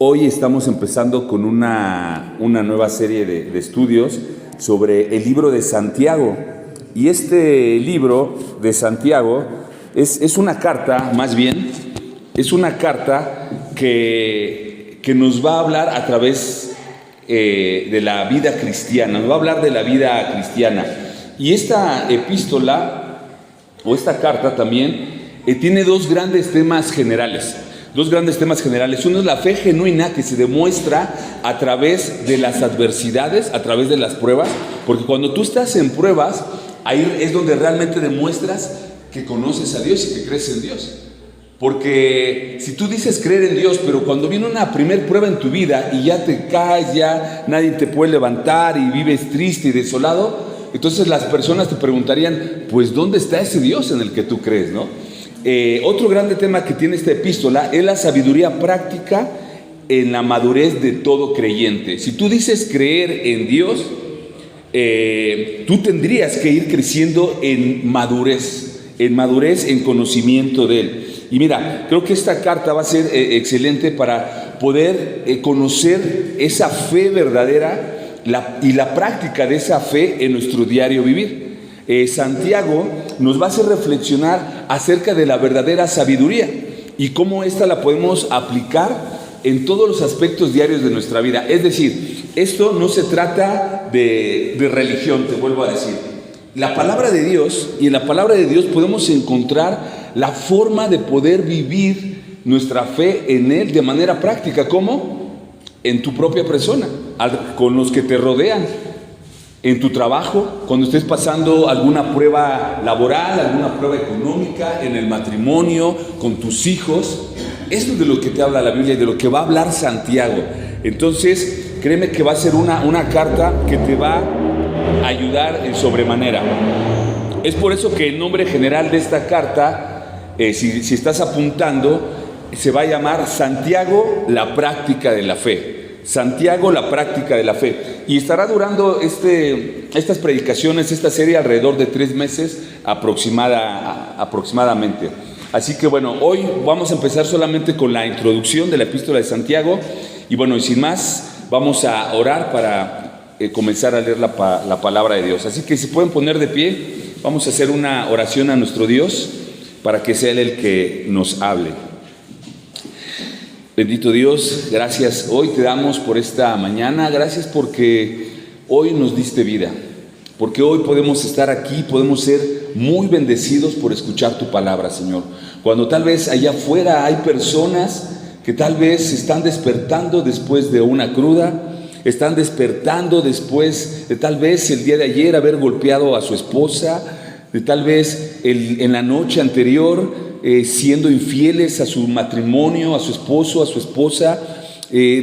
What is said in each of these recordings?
Hoy estamos empezando con una nueva serie de estudios sobre el libro de Santiago. Y este libro de Santiago es una carta, más bien, es una carta que nos va a hablar a través de la vida cristiana, nos va a hablar de la vida cristiana. Y esta epístola, o esta carta también, tiene dos grandes temas generales. Uno es la fe genuina que se demuestra a través de las adversidades, a través de las pruebas, porque cuando tú estás en pruebas, ahí es donde realmente demuestras que conoces a Dios y que crees en Dios. Porque si tú dices creer en Dios, pero cuando viene una primer prueba en tu vida y ya te caes, ya nadie te puede levantar y vives triste y desolado, entonces las personas te preguntarían, pues ¿dónde está ese Dios en el que tú crees, no? Otro grande tema que tiene esta epístola es la sabiduría práctica en la madurez de todo creyente. Si tú dices creer en Dios, tú tendrías que ir creciendo en madurez, en conocimiento de Él. Y mira, creo que esta carta va a ser excelente para poder conocer esa fe verdadera y la práctica de esa fe en nuestro diario vivir. Santiago nos va a hacer reflexionar acerca de la verdadera sabiduría y cómo esta la podemos aplicar en todos los aspectos diarios de nuestra vida. Es decir, esto no se trata de religión, te vuelvo a decir. La palabra de Dios, y en la palabra de Dios podemos encontrar la forma de poder vivir nuestra fe en Él de manera práctica. ¿Cómo? En tu propia persona, con los que te rodean. En tu trabajo, cuando estés pasando alguna prueba laboral, alguna prueba económica, en el matrimonio, con tus hijos. Esto es de lo que te habla la Biblia y de lo que va a hablar Santiago. Entonces, créeme que va a ser una carta que te va a ayudar en sobremanera. Es por eso que el nombre general de esta carta, si estás apuntando, se va a llamar Santiago, la práctica de la fe. Santiago, la práctica de la fe. Y estará durando estas predicaciones, esta serie, alrededor de 3 meses aproximadamente. Así que bueno, hoy vamos a empezar solamente con la introducción de la epístola de Santiago. Y bueno, y sin más, vamos a orar para comenzar a leer la palabra de Dios. Así que si pueden poner de pie, vamos a hacer una oración a nuestro Dios para que sea Él el que nos hable. Bendito Dios, gracias hoy te damos por esta mañana, gracias porque hoy nos diste vida, porque hoy podemos estar aquí, podemos ser muy bendecidos por escuchar tu palabra, Señor. Cuando tal vez allá afuera hay personas que tal vez están despertando después de una cruda, están despertando después de tal vez el día de ayer haber golpeado a su esposa, de tal vez en la noche anterior siendo infieles a su matrimonio, a su esposo, a su esposa.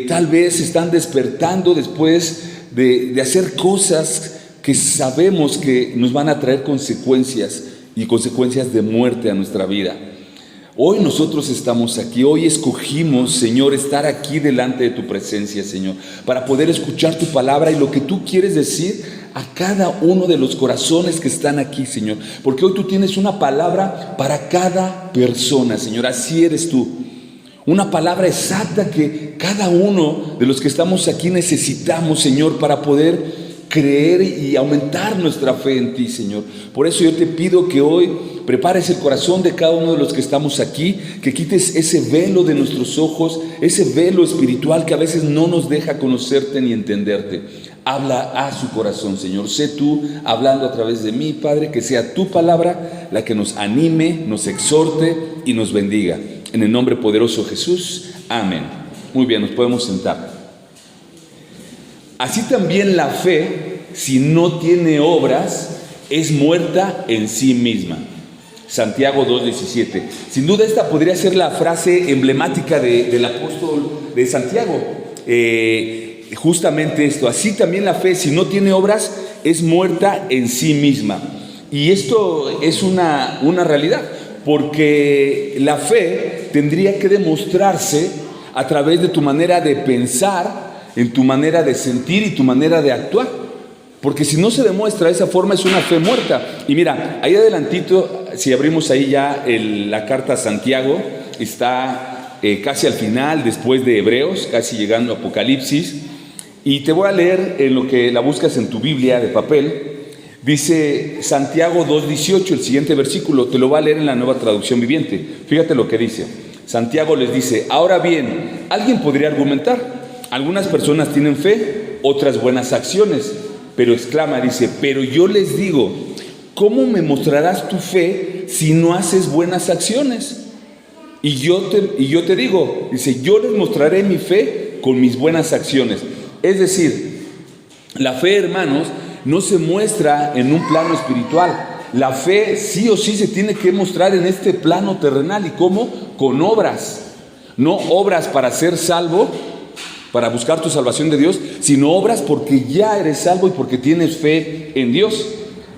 Tal vez están despertando después de hacer cosas que sabemos que nos van a traer consecuencias y consecuencias de muerte a nuestra vida. Hoy nosotros estamos aquí, hoy escogimos, Señor, estar aquí delante de tu presencia, Señor, para poder escuchar tu palabra y lo que tú quieres decir a cada uno de los corazones que están aquí, Señor, porque hoy tú tienes una palabra para cada persona, Señor, así eres tú. Una palabra exacta que cada uno de los que estamos aquí necesitamos, Señor, para poder creer y aumentar nuestra fe en ti, Señor. Por eso yo te pido que hoy prepares el corazón de cada uno de los que estamos aquí, que quites ese velo de nuestros ojos, ese velo espiritual que a veces no nos deja conocerte ni entenderte. Habla a su corazón, Señor. Sé tú hablando a través de mí, Padre, que sea tu palabra la que nos anime, nos exhorte y nos bendiga. En el nombre poderoso de Jesús, amén. Muy bien, nos podemos sentar. Así también la fe, si no tiene obras, es muerta en sí misma. Santiago 2:17. Sin duda esta podría ser la frase emblemática del apóstol de Santiago. Justamente esto, así también la fe, si no tiene obras, es muerta en sí misma. Y esto es una realidad, porque la fe tendría que demostrarse a través de tu manera de pensar, en tu manera de sentir y tu manera de actuar. Porque si no se demuestra de esa forma, es una fe muerta. Y mira, ahí adelantito, si abrimos ahí ya la carta a Santiago, está casi al final, después de Hebreos, casi llegando a Apocalipsis. Y te voy a leer en lo que la buscas en tu Biblia de papel. Dice Santiago 2:18, el siguiente versículo, te lo voy a leer en la Nueva Traducción Viviente. Fíjate lo que dice. Santiago les dice: ahora bien, alguien podría argumentar, algunas personas tienen fe, otras buenas acciones, pero exclama, dice, pero yo les digo, ¿cómo me mostrarás tu fe si no haces buenas acciones? Y yo te digo, dice, yo les mostraré mi fe con mis buenas acciones. Es decir, la fe, hermanos, no se muestra en un plano espiritual. La fe sí o sí se tiene que mostrar en este plano terrenal. ¿Y cómo? Con obras. No obras para ser salvo, para buscar tu salvación de Dios, sino obras porque ya eres salvo y porque tienes fe en Dios.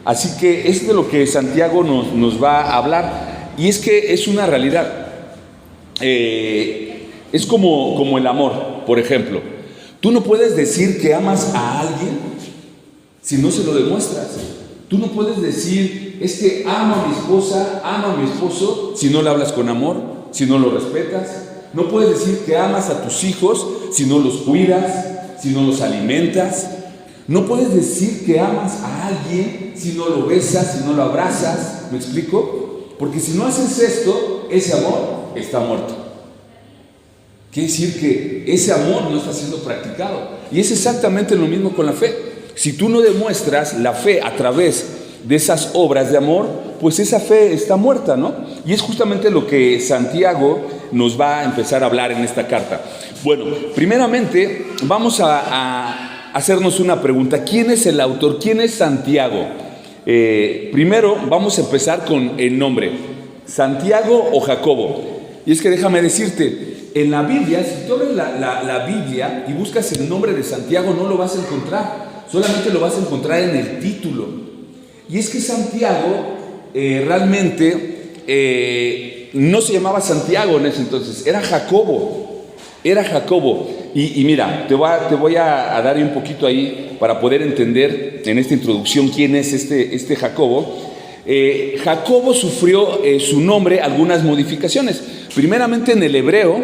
Así que es de lo que Santiago nos va a hablar. Y es que es una realidad. Es como el amor, por ejemplo. Tú no puedes decir que amas a alguien si no se lo demuestras. Tú no puedes decir, es que amo a mi esposa, amo a mi esposo, si no le hablas con amor, si no lo respetas. No puedes decir que amas a tus hijos si no los cuidas, si no los alimentas. No puedes decir que amas a alguien si no lo besas, si no lo abrazas. ¿Me explico? Porque si no haces esto, ese amor está muerto. Quiere decir que ese amor no está siendo practicado. Y es exactamente lo mismo con la fe. Si tú no demuestras la fe a través de esas obras de amor, pues esa fe está muerta, ¿no? Y es justamente lo que Santiago nos va a empezar a hablar en esta carta. Bueno, primeramente vamos a hacernos una pregunta. ¿Quién es el autor? ¿Quién es Santiago? Primero vamos a empezar con el nombre. ¿Santiago o Jacobo? Y es que déjame decirte, en la Biblia, si tú abres la Biblia y buscas el nombre de Santiago, no lo vas a encontrar. Solamente lo vas a encontrar en el título. Y es que Santiago realmente no se llamaba Santiago en ese entonces, era Jacobo. Era Jacobo. Y mira, te voy a dar un poquito ahí para poder entender en esta introducción quién es este Jacobo. Jacobo sufrió su nombre algunas modificaciones. Primeramente en el hebreo,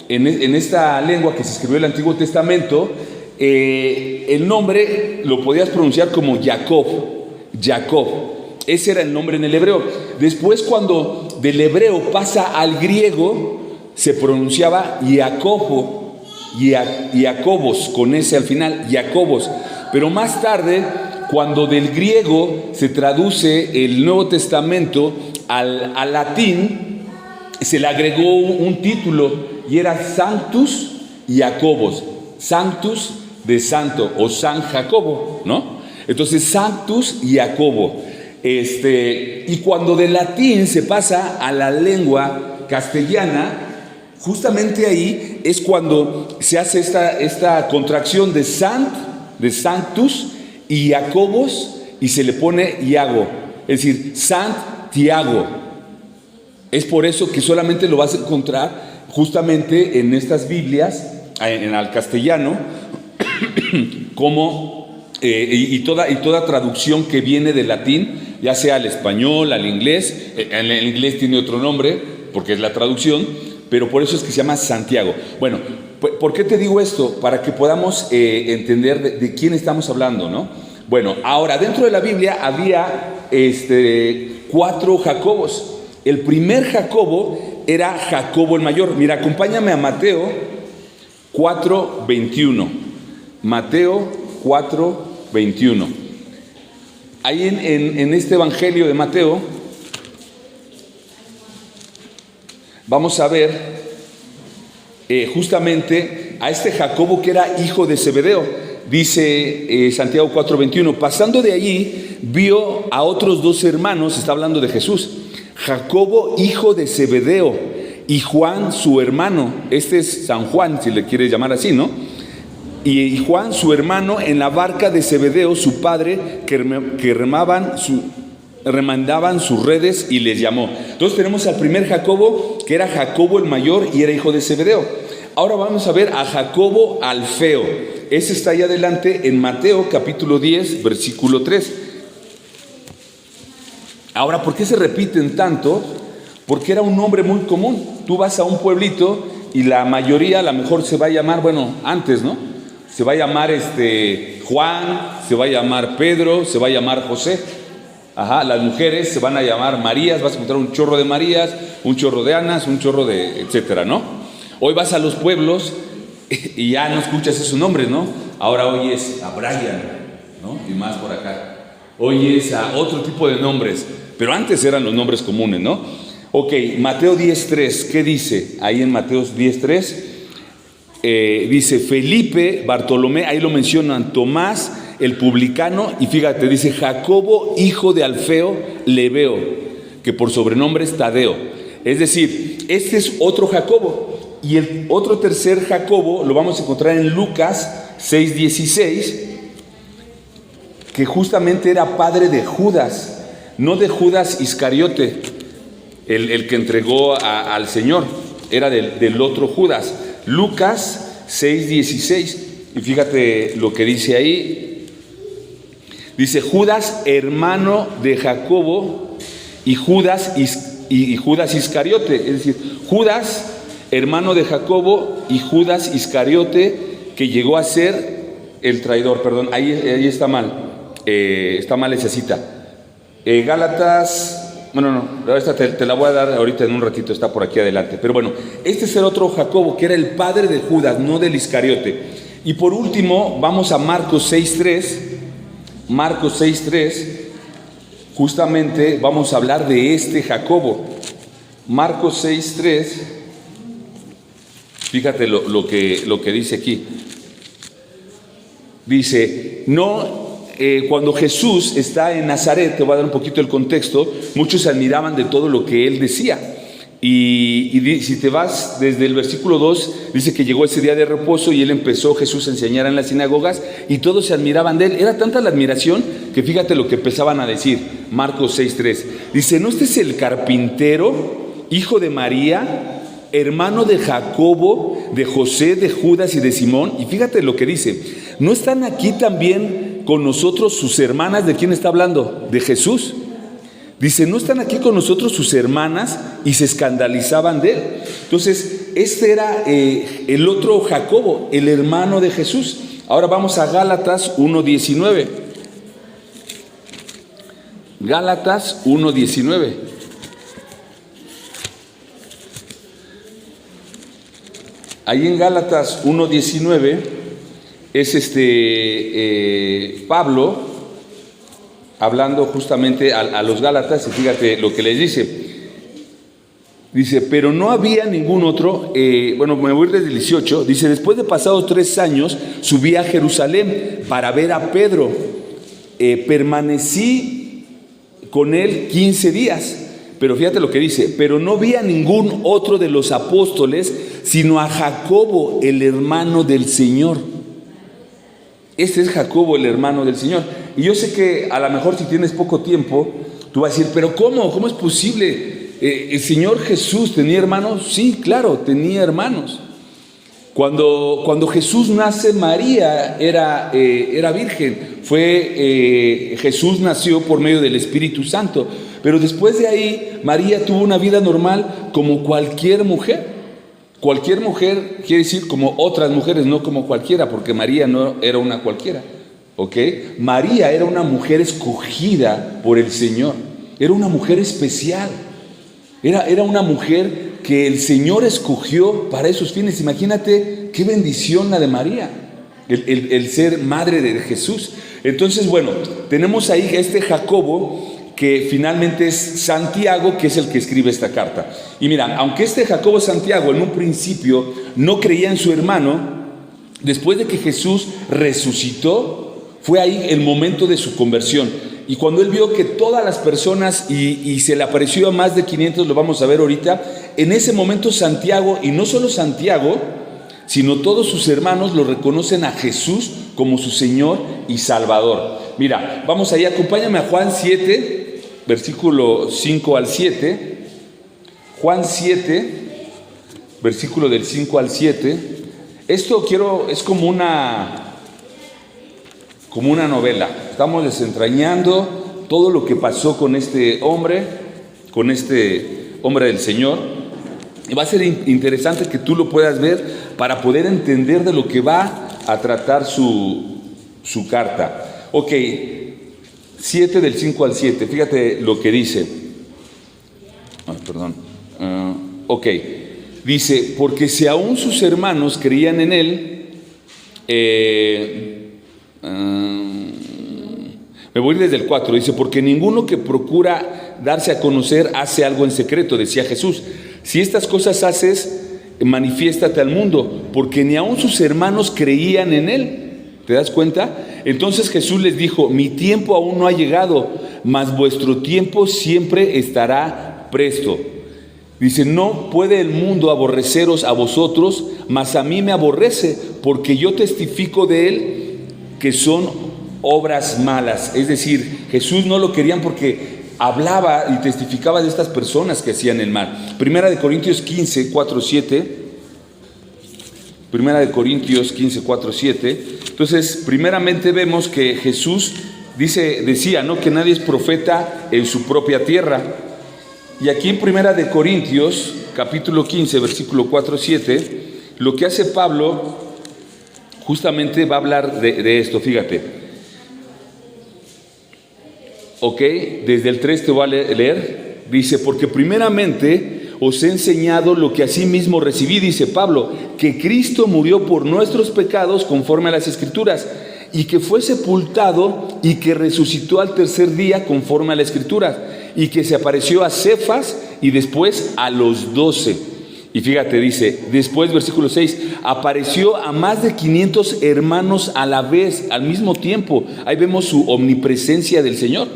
en esta lengua que se escribió el Antiguo Testamento, el nombre lo podías pronunciar como Jacob. Ese era el nombre en el hebreo. Después, cuando del hebreo pasa al griego, se pronunciaba Jacobos, con ese al final, Jacobos. Pero más tarde, cuando del griego se traduce el Nuevo Testamento al latín, se le agregó un título y era Sanctus Jacobos. Sanctus de santo o San Jacobo, ¿no? Entonces Sanctus Jacobo. Y cuando del latín se pasa a la lengua castellana, justamente ahí es cuando se hace esta contracción de Sanctus y Jacobos, y se le pone Iago, es decir, Santiago. Es por eso que solamente lo vas a encontrar justamente en estas Biblias, en el castellano, como y toda traducción que viene del latín, ya sea al español, al inglés. El inglés tiene otro nombre porque es la traducción, pero por eso es que se llama Santiago. Bueno, ¿por qué te digo esto? Para que podamos entender de quién estamos hablando, ¿no? Bueno, ahora dentro de la Biblia había 4 Jacobos. El primer Jacobo era Jacobo el mayor. Mira, acompáñame a Mateo 4:21. Mateo 4:21. Ahí en este evangelio de Mateo vamos a ver justamente a este Jacobo que era hijo de Zebedeo. Dice Santiago 4:21, pasando de allí vio a otros 2 hermanos, está hablando de Jesús, Jacobo hijo de Zebedeo y Juan su hermano. Este es San Juan, si le quieres llamar así, ¿no? Y Juan su hermano en la barca de Zebedeo, su padre, que remandaban sus redes, y les llamó. Entonces tenemos al primer Jacobo, que era Jacobo el mayor y era hijo de Zebedeo. Ahora vamos a ver a Jacobo Alfeo. Ese está ahí adelante en Mateo capítulo 10, versículo 3. Ahora, ¿por qué se repiten tanto? Porque era un nombre muy común. Tú vas a un pueblito y la mayoría a lo mejor se va a llamar, bueno, antes, ¿no? Se va a llamar Juan, se va a llamar Pedro, se va a llamar José. Ajá, las mujeres se van a llamar Marías, vas a encontrar un chorro de Marías, un chorro de Anas, un chorro de etcétera, ¿no? Hoy vas a los pueblos y ya no escuchas esos nombres, ¿no? Ahora oyes a Brian, ¿no? Y más por acá. Oyes a otro tipo de nombres, pero antes eran los nombres comunes, ¿no? Ok, Mateo 10:3, ¿qué dice? Ahí en Mateo 10:3 dice Felipe, Bartolomé, ahí lo mencionan, Tomás, el publicano, y fíjate, dice Jacobo, hijo de Alfeo, Lebeo, que por sobrenombre es Tadeo. Es decir, este es otro Jacobo, y el otro tercer Jacobo lo vamos a encontrar en Lucas 6:16, que justamente era padre de Judas, no de Judas Iscariote, el que entregó al Señor, era del otro Judas. Lucas 6:16, y fíjate lo que dice ahí. Dice Judas, hermano de Jacobo, y Judas Iscariote, es decir, Judas, hermano de Jacobo, y Judas Iscariote, que llegó a ser el traidor. Perdón, ahí está mal esa cita. Gálatas, bueno, no, esta te la voy a dar ahorita en un ratito, está por aquí adelante. Pero bueno, este es el otro Jacobo, que era el padre de Judas, no del Iscariote. Y por último, vamos a Marcos 6:3. Marcos 6:3, justamente vamos a hablar de este Jacobo. Marcos 6:3, fíjate lo que dice aquí. Dice, cuando Jesús está en Nazaret, te voy a dar un poquito el contexto, muchos se admiraban de todo lo que él decía. Y si te vas desde el versículo 2, dice que llegó ese día de reposo y Jesús a enseñar en las sinagogas y todos se admiraban de él. Era tanta la admiración que fíjate lo que empezaban a decir. Marcos 6:3, dice, ¿no este es el carpintero, hijo de María, hermano de Jacobo, de José, de Judas y de Simón? Y fíjate lo que dice, ¿no están aquí también con nosotros sus hermanas? ¿De quién está hablando? De Jesús. Dice, ¿no están aquí con nosotros sus hermanas? Y se escandalizaban de él. Entonces, este era el otro Jacobo, el hermano de Jesús. Ahora vamos a Gálatas 1:19. Gálatas 1:19. Ahí en Gálatas 1:19 es Pablo hablando justamente a los Gálatas, y fíjate lo que les dice. Dice, pero no había ningún otro, me voy desde el 18, dice, después de pasados 3 años, subí a Jerusalén para ver a Pedro, permanecí con él 15 días, pero fíjate lo que dice, pero no vi a ningún otro de los apóstoles, sino a Jacobo, el hermano del Señor. Este es Jacobo, el hermano del Señor. Y yo sé que a lo mejor si tienes poco tiempo, tú vas a decir, pero ¿cómo es posible? ¿El Señor Jesús tenía hermanos? Sí, claro, tenía hermanos. Cuando Jesús nace, María era virgen. Jesús nació por medio del Espíritu Santo. Pero después de ahí, María tuvo una vida normal como cualquier mujer. Cualquier mujer quiere decir como otras mujeres, no como cualquiera, porque María no era una cualquiera, ¿ok? María era una mujer escogida por el Señor, era una mujer especial, era una mujer que el Señor escogió para esos fines. Imagínate qué bendición la de María, el ser madre de Jesús. Entonces, bueno, tenemos ahí a este Jacobo, que finalmente es Santiago, que es el que escribe esta carta. Y mira, aunque este Jacobo Santiago en un principio no creía en su hermano, después de que Jesús resucitó, fue ahí el momento de su conversión. Y cuando él vio que todas las personas, y se le apareció a más de 500, lo vamos a ver ahorita, en ese momento Santiago, y no solo Santiago, sino todos sus hermanos lo reconocen a Jesús como su Señor y Salvador. Mira, vamos allá, acompáñame a Juan 7, versículo 5 al 7. Juan 7, versículo del 5 al 7. Esto es como una novela. Estamos desentrañando todo lo que pasó con este hombre del Señor. Va a ser interesante que tú lo puedas ver para poder entender de lo que va a tratar su carta. Ok, 7 del 5 al 7, fíjate lo que dice. Ok, dice, porque si aún sus hermanos creían en él, me voy desde el 4, dice, porque ninguno que procura darse a conocer hace algo en secreto, decía Jesús. Si estas cosas haces, manifiéstate al mundo, porque ni aun sus hermanos creían en él. ¿Te das cuenta? Entonces Jesús les dijo, mi tiempo aún no ha llegado, mas vuestro tiempo siempre estará presto. Dice, no puede el mundo aborreceros a vosotros, mas a mí me aborrece, porque yo testifico de él que son obras malas. Es decir, Jesús no lo querían porque hablaba y testificaba de estas personas que hacían el mal. Primera de Corintios 15, 4, 7. Primera de Corintios 15, 4, 7. Entonces, primeramente vemos que Jesús decía, ¿no?, que nadie es profeta en su propia tierra. Y aquí en Primera de Corintios, capítulo 15, versículo 4, 7, lo que hace Pablo justamente va a hablar de esto, fíjate. Ok, desde el 3 te voy a leer. Dice, porque primeramente os he enseñado lo que asimismo recibí, dice Pablo, que Cristo murió por nuestros pecados conforme a las Escrituras, y que fue sepultado y que resucitó al tercer día conforme a las Escrituras, y que se apareció a Cefas y después a los 12. Y fíjate, dice, después versículo 6, apareció a más de 500 hermanos a la vez, al mismo tiempo. Ahí vemos su omnipresencia del Señor.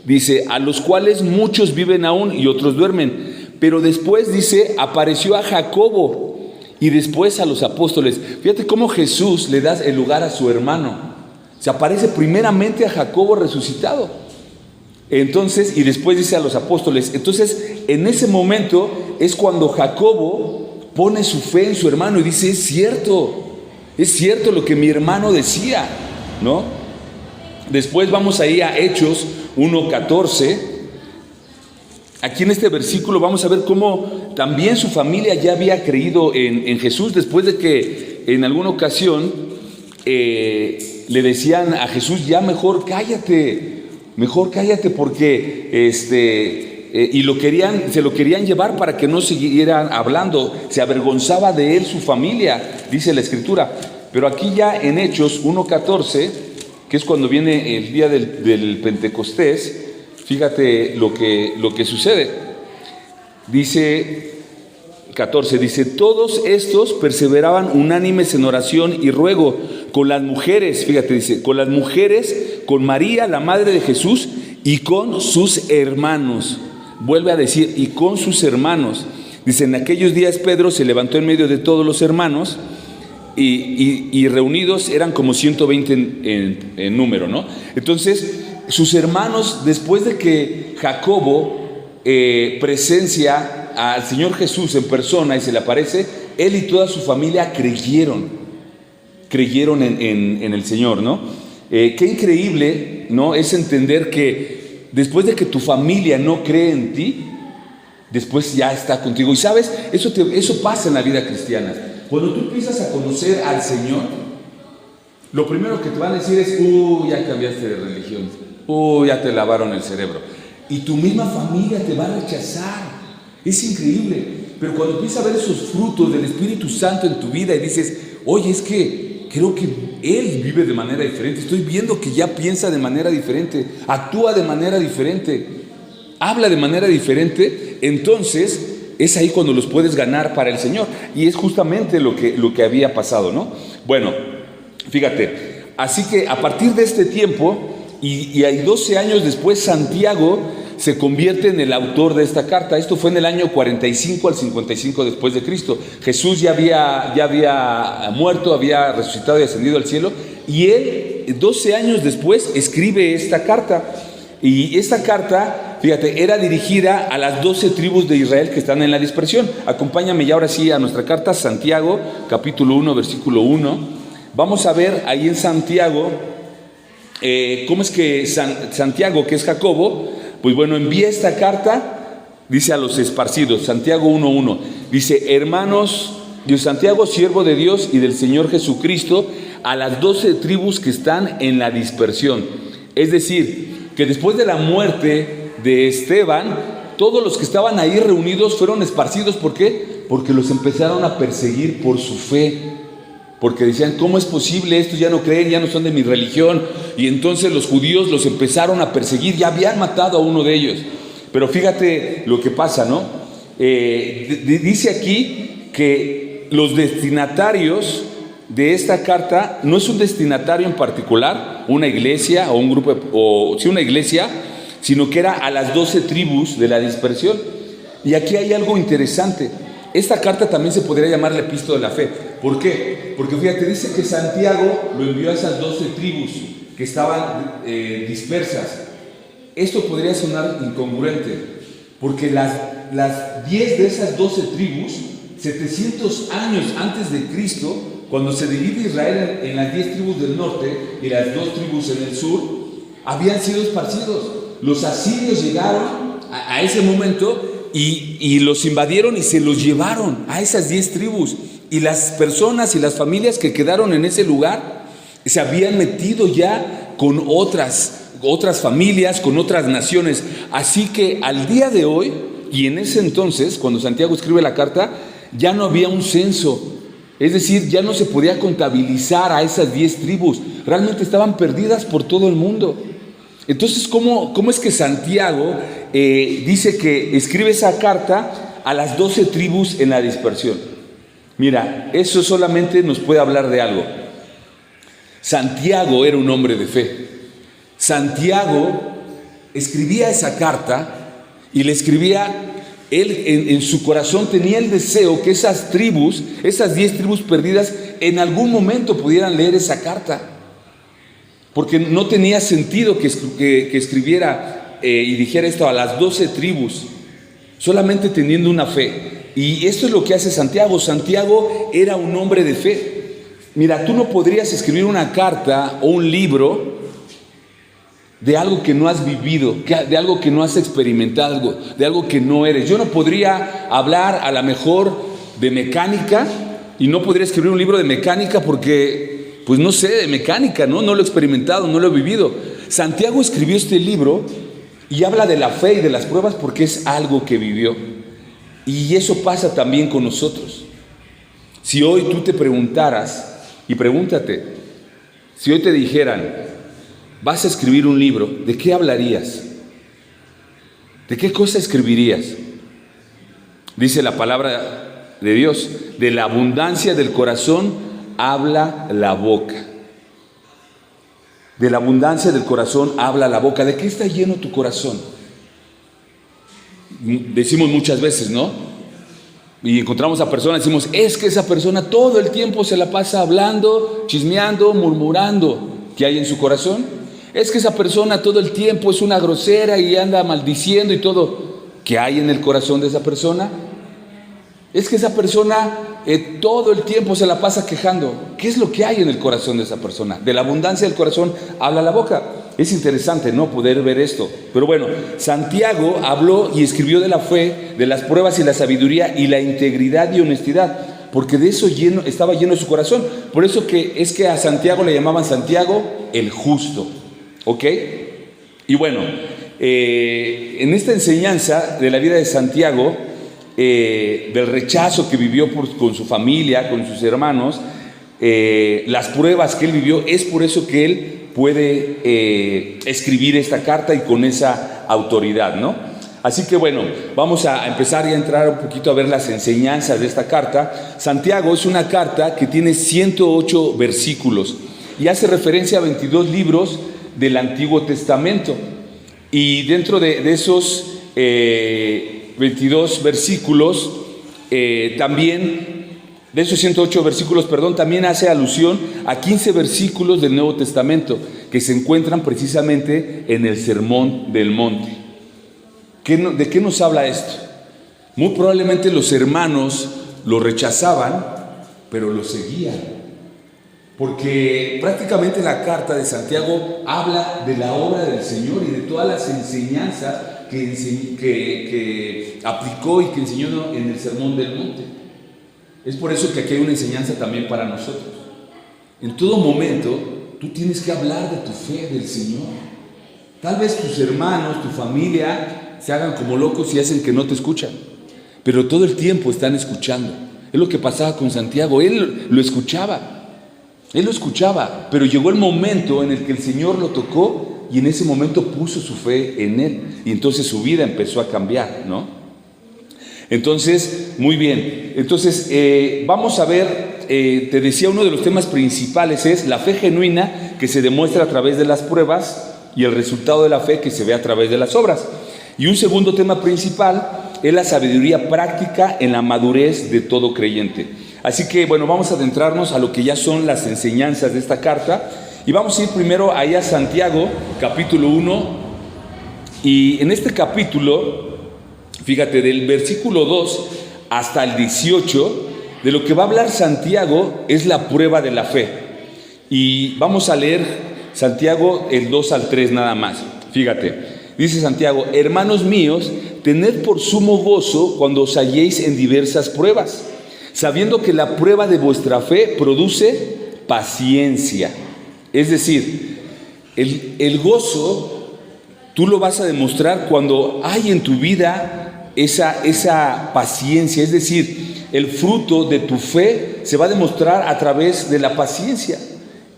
Dice, a los cuales muchos viven aún y otros duermen. Pero después dice, apareció a Jacobo y después a los apóstoles. Fíjate cómo Jesús le da el lugar a su hermano. Se aparece primeramente a Jacobo resucitado. Entonces, y después dice a los apóstoles. Entonces, en ese momento es cuando Jacobo pone su fe en su hermano y dice, es cierto lo que mi hermano decía, ¿no? Después vamos ahí a Hechos 1:14. Aquí en este versículo vamos a ver cómo también su familia ya había creído en Jesús, después de que en alguna ocasión le decían a Jesús, ya mejor cállate porque y se lo querían llevar para que no siguieran hablando, se avergonzaba de él su familia, dice la Escritura. Pero aquí ya en Hechos 1:14, que es cuando viene el día del Pentecostés, fíjate lo que sucede. Dice 14, dice, todos estos perseveraban unánimes en oración y ruego con las mujeres, fíjate, dice, con las mujeres, con María, la madre de Jesús, y con sus hermanos. Vuelve a decir, y con sus hermanos. Dice, en aquellos días Pedro se levantó en medio de todos los hermanos, y reunidos eran como 120 en número, ¿no? Entonces, sus hermanos, después de que Jacobo presencia al Señor Jesús en persona y se le aparece, él y toda su familia creyeron en el Señor, ¿no? Qué increíble, ¿no?, es entender que después de que tu familia no cree en ti, después ya está contigo. Y sabes, eso pasa en la vida cristiana. Cuando tú empiezas a conocer al Señor, lo primero que te van a decir es, ya cambiaste de religión, ya te lavaron el cerebro. Y tu misma familia te va a rechazar. Es increíble. Pero cuando empiezas a ver esos frutos del Espíritu Santo en tu vida y dices, oye, es que creo que Él vive de manera diferente, estoy viendo que ya piensa de manera diferente, actúa de manera diferente, habla de manera diferente, entonces es ahí cuando los puedes ganar para el Señor. Y es justamente lo que había pasado, ¿no? Bueno, fíjate, así que a partir de este tiempo, y hay 12 años después, Santiago se convierte en el autor de esta carta. Esto fue en el año 45 al 55 después de Cristo. Jesús ya había muerto, había resucitado y ascendido al cielo, y él 12 años después escribe esta carta. Y esta carta, fíjate, era dirigida a las 12 tribus de Israel que están en la dispersión. Acompáñame ya ahora sí a nuestra carta, Santiago, capítulo 1, versículo 1. Vamos a ver ahí en Santiago cómo es que Santiago, que es Jacobo, pues bueno, envía esta carta dice a los esparcidos, Santiago 1:1, dice, hermanos, yo Santiago, siervo de Dios y del Señor Jesucristo, a las 12 tribus que están en la dispersión. Es decir, que después de la muerte de Esteban, todos los que estaban ahí reunidos fueron esparcidos. ¿Por qué? Porque los empezaron a perseguir por su fe. Porque decían, ¿cómo es posible? Estos ya no creen, ya no son de mi religión. Y entonces los judíos los empezaron a perseguir, ya habían matado a uno de ellos. Pero fíjate lo que pasa, ¿no? Dice aquí que los destinatarios de esta carta no es un destinatario en particular, una iglesia o un grupo, una iglesia, sino que era a las 12 tribus de la dispersión. Y aquí hay algo interesante. Esta carta también se podría llamar la epístola de la fe. ¿Por qué? Porque fíjate, dice que Santiago lo envió a esas 12 tribus que estaban dispersas. Esto podría sonar incongruente, porque las 10 de esas 12 tribus, 700 años antes de Cristo, cuando se divide Israel en las 10 tribus del norte y las 2 tribus en el sur, habían sido esparcidos. Los asirios llegaron a ese momento y los invadieron y se los llevaron a esas 10 tribus. Y las personas y las familias que quedaron en ese lugar se habían metido ya con otras familias, con otras naciones. Así que al día de hoy, y en ese entonces, cuando Santiago escribe la carta, ya no había un censo. Es decir, ya no se podía contabilizar a esas 10 tribus. Realmente estaban perdidas por todo el mundo. Entonces, ¿cómo es que Santiago dice que escribe esa carta a las 12 tribus en la dispersión? Mira, eso solamente nos puede hablar de algo. Santiago era un hombre de fe. Santiago escribía esa carta y le escribía, él en su corazón tenía el deseo que esas tribus, esas 10 tribus perdidas, en algún momento pudieran leer esa carta. Porque no tenía sentido que escribiera y dijera esto a las 12 tribus, solamente teniendo una fe. Y esto es lo que hace Santiago. Santiago era un hombre de fe. Mira, tú no podrías escribir una carta o un libro de algo que no has vivido, de algo que no has experimentado, de algo que no eres. Yo no podría hablar a lo mejor de mecánica y no podría escribir un libro de mecánica porque, pues no sé de mecánica, ¿no? No lo he experimentado, no lo he vivido. Santiago escribió este libro y habla de la fe y de las pruebas porque es algo que vivió. Y eso pasa también con nosotros. Si hoy tú te preguntaras, y pregúntate, si hoy te dijeran, vas a escribir un libro, ¿de qué hablarías? ¿De qué cosa escribirías? Dice la palabra de Dios, de la abundancia del corazón habla la boca. De la abundancia del corazón habla la boca. ¿De qué está lleno tu corazón? Decimos muchas veces, ¿no? Y encontramos a personas y decimos, es que esa persona todo el tiempo se la pasa hablando, chismeando, murmurando. ¿Qué hay en su corazón? Es que esa persona todo el tiempo es una grosera y anda maldiciendo y todo. ¿Qué hay en el corazón de esa persona? Es que esa persona todo el tiempo se la pasa quejando. ¿Qué es lo que hay en el corazón de esa persona? De la abundancia del corazón habla la boca. Es interesante, ¿no?, poder ver esto. Pero bueno, Santiago habló y escribió de la fe, de las pruebas y la sabiduría y la integridad y honestidad, porque de eso estaba lleno su corazón. Por eso es que a Santiago le llamaban Santiago el justo. ¿Ok? Y bueno, en esta enseñanza de la vida de Santiago, del rechazo que vivió con su familia, con sus hermanos, las pruebas que él vivió, es por eso que él puede escribir esta carta y con esa autoridad, ¿no? Así que bueno, vamos a empezar y a entrar un poquito a ver las enseñanzas de esta carta. Santiago es una carta que tiene 108 versículos y hace referencia a 22 libros del Antiguo Testamento. Y dentro de esos 22 versículos, también, de esos 108 versículos, también hace alusión a 15 versículos del Nuevo Testamento que se encuentran precisamente en el Sermón del Monte. ¿De qué nos habla esto? Muy probablemente los hermanos lo rechazaban, pero lo seguían. Porque prácticamente la carta de Santiago habla de la obra del Señor y de todas las enseñanzas que aplicó y que enseñó en el Sermón del Monte. Es por eso que aquí hay una enseñanza también para nosotros. En todo momento, tú tienes que hablar de tu fe del Señor. Tal vez tus hermanos, tu familia, se hagan como locos y hacen que no te escuchan, pero todo el tiempo están escuchando. Es lo que pasaba con Santiago. Él lo escuchaba, pero llegó el momento en el que el Señor lo tocó y en ese momento puso su fe en Él, y entonces su vida empezó a cambiar, ¿no? Entonces, muy bien. Entonces, vamos a ver, te decía, uno de los temas principales es la fe genuina que se demuestra a través de las pruebas y el resultado de la fe que se ve a través de las obras. Y un segundo tema principal es la sabiduría práctica en la madurez de todo creyente. Así que, bueno, vamos a adentrarnos a lo que ya son las enseñanzas de esta carta. Y vamos a ir primero ahí a Santiago, capítulo 1. Y en este capítulo, fíjate, del versículo 2 hasta el 18, de lo que va a hablar Santiago es la prueba de la fe. Y vamos a leer Santiago el 2 al 3 nada más. Fíjate, dice Santiago: hermanos míos, tened por sumo gozo cuando os halléis en diversas pruebas, sabiendo que la prueba de vuestra fe produce paciencia. Es decir, el gozo tú lo vas a demostrar cuando hay en tu vida esa paciencia. Es decir, el fruto de tu fe se va a demostrar a través de la paciencia.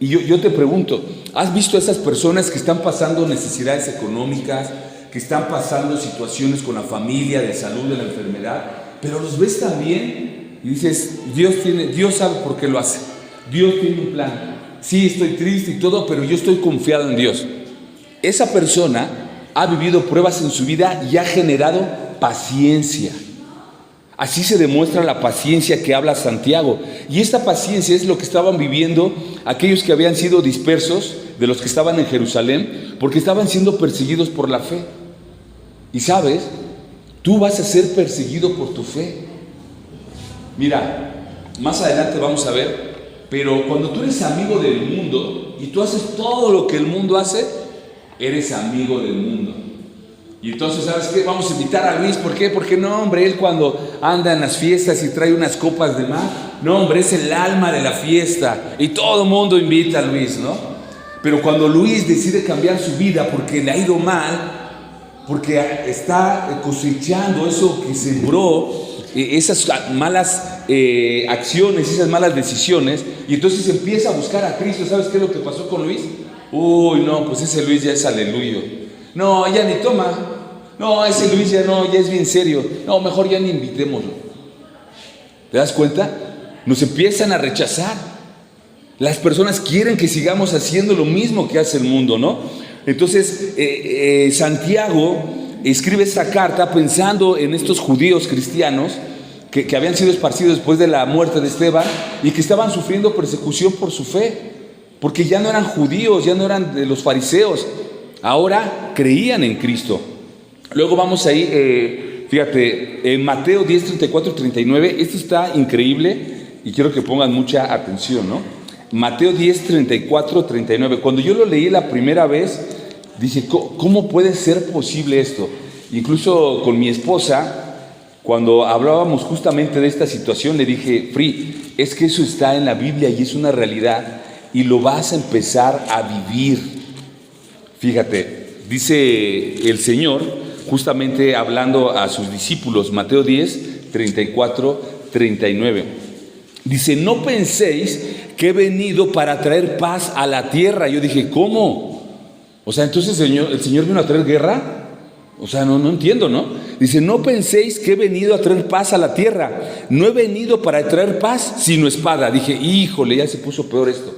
Y yo te pregunto, ¿has visto a esas personas que están pasando necesidades económicas, que están pasando situaciones con la familia, de salud, de la enfermedad, pero los ves también y dices, Dios sabe por qué lo hace, Dios tiene un plan? Sí, estoy triste y todo, pero yo estoy confiado en Dios. Esa persona ha vivido pruebas en su vida y ha generado paciencia. Así se demuestra la paciencia que habla Santiago. Y esta paciencia es lo que estaban viviendo aquellos que habían sido dispersos, de los que estaban en Jerusalén, porque estaban siendo perseguidos por la fe. Y sabes, tú vas a ser perseguido por tu fe. Mira, más adelante vamos a ver, pero cuando tú eres amigo del mundo y tú haces todo lo que el mundo hace, eres amigo del mundo. Y entonces, ¿sabes qué? Vamos a invitar a Luis. ¿Por qué? Porque no, hombre, él cuando anda en las fiestas y trae unas copas de más, no, hombre, es el alma de la fiesta y todo el mundo invita a Luis, ¿no? Pero cuando Luis decide cambiar su vida porque le ha ido mal, porque está cosechando eso que sembró, esas malas acciones, esas malas decisiones, y entonces empieza a buscar a Cristo. ¿Sabes qué es lo que pasó con Luis? Uy, no, pues ese Luis ya es aleluya. No, ya ni toma. No, ese Luis ya no, ya es bien serio. No, mejor ya ni invitémoslo. ¿Te das cuenta? Nos empiezan a rechazar. Las personas quieren que sigamos haciendo lo mismo que hace el mundo, ¿no? Entonces, Santiago escribe esta carta pensando en estos judíos cristianos que habían sido esparcidos después de la muerte de Esteban y que estaban sufriendo persecución por su fe, porque ya no eran judíos, ya no eran de los fariseos, ahora creían en Cristo. Luego vamos ahí, fíjate, en Mateo 10, 34 y 39, esto está increíble y quiero que pongan mucha atención, ¿no? Mateo 10, 34, 39. Cuando yo lo leí la primera vez, dije, ¿cómo puede ser posible esto? Incluso con mi esposa, cuando hablábamos justamente de esta situación, le dije, Fri, es que eso está en la Biblia y es una realidad y lo vas a empezar a vivir. Fíjate, dice el Señor, justamente hablando a sus discípulos, Mateo 10, 34, 39. Dice, no penséis que he venido para traer paz a la tierra. Yo dije, ¿cómo? O sea, entonces el Señor vino a traer guerra. O sea, no entiendo, ¿no? Dice, no penséis que he venido a traer paz a la tierra. No he venido para traer paz, sino espada. Dije, híjole, ya se puso peor esto.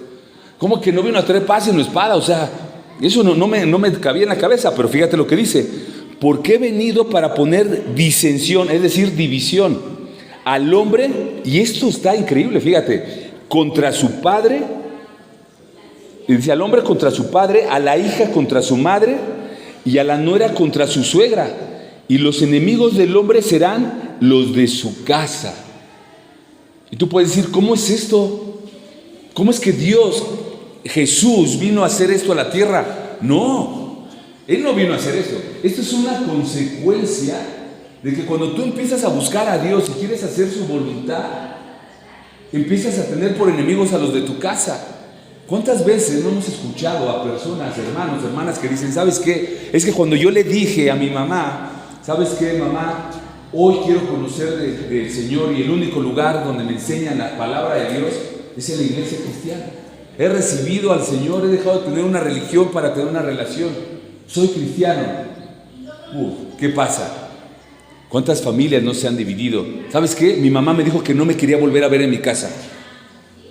¿Cómo que no vino a traer paz sino espada? O sea, eso no me cabía en la cabeza. Pero fíjate lo que dice. Porque he venido para poner disensión, es decir, división, al hombre, y esto está increíble, fíjate, contra su padre. Dice, al hombre contra su padre, a la hija contra su madre, y a la nuera contra su suegra, y los enemigos del hombre serán los de su casa. Y tú puedes decir, ¿cómo es esto? ¿Cómo es que Dios, Jesús, vino a hacer esto a la tierra? No, Él no vino a hacer esto. Esto es una consecuencia de que cuando tú empiezas a buscar a Dios y quieres hacer su voluntad, empiezas a tener por enemigos a los de tu casa. ¿Cuántas veces no hemos escuchado a personas, hermanos, hermanas que dicen, ¿sabes qué? Es que cuando yo le dije a mi mamá, ¿sabes qué, mamá? Hoy quiero conocer del Señor y el único lugar donde me enseñan la palabra de Dios es en la iglesia cristiana. He recibido al Señor, he dejado de tener una religión para tener una relación. Soy cristiano. ¿Qué pasa? ¿Cuántas familias no se han dividido? ¿Sabes qué? Mi mamá me dijo que no me quería volver a ver en mi casa.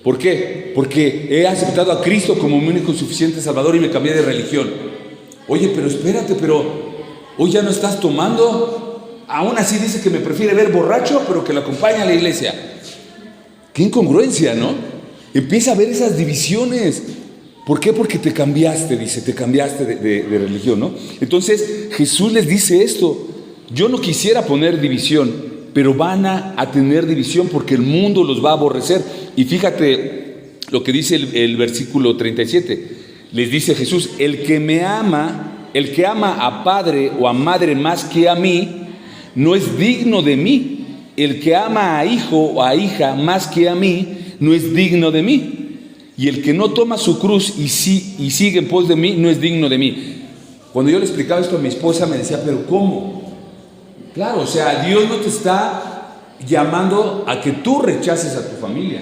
¿Por qué? Porque he aceptado a Cristo como mi único y suficiente Salvador y me cambié de religión. Oye, pero espérate, pero hoy ya no estás tomando. Aún así dice que me prefiere ver borracho, pero que lo acompaña a la iglesia. Qué incongruencia, ¿no? Empieza a ver esas divisiones. ¿Por qué? Porque te cambiaste, dice, te cambiaste de religión, ¿no? Entonces Jesús les dice esto. Yo no quisiera poner división, pero van a tener división porque el mundo los va a aborrecer. Y fíjate lo que dice el versículo 37. Les dice Jesús, el que ama a padre o a madre más que a mí, no es digno de mí. El que ama a hijo o a hija más que a mí, no es digno de mí. Y el que no toma su cruz y sigue en pos de mí, no es digno de mí. Cuando yo le explicaba esto a mi esposa, me decía, ¿pero cómo? Claro, o sea, Dios no te está llamando a que tú rechaces a tu familia.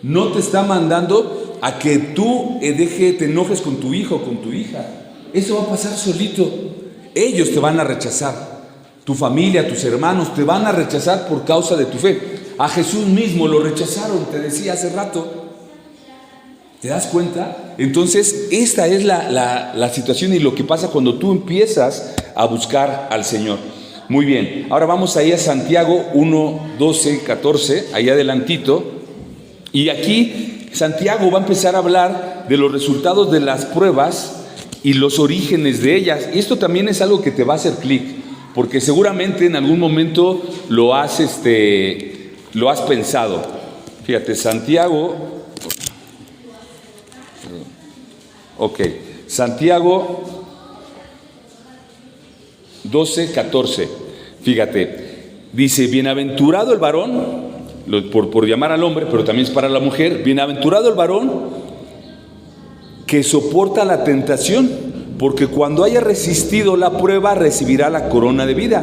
No te está mandando a que tú te enojes con tu hijo o con tu hija. Eso va a pasar solito. Ellos te van a rechazar. Tu familia, tus hermanos te van a rechazar por causa de tu fe. A Jesús mismo lo rechazaron, te decía hace rato. ¿Te das cuenta? Entonces, esta es la situación y lo que pasa cuando tú empiezas a buscar al Señor. Muy bien, ahora vamos ahí a Santiago 1, 12, 14, ahí adelantito. Y aquí Santiago va a empezar a hablar de los resultados de las pruebas y los orígenes de ellas. Y esto también es algo que te va a hacer clic, porque seguramente en algún momento lo has pensado. Fíjate, Santiago 12, 14. Fíjate, dice, bienaventurado el varón, por llamar al hombre, pero también es para la mujer, bienaventurado el varón que soporta la tentación, porque cuando haya resistido la prueba recibirá la corona de vida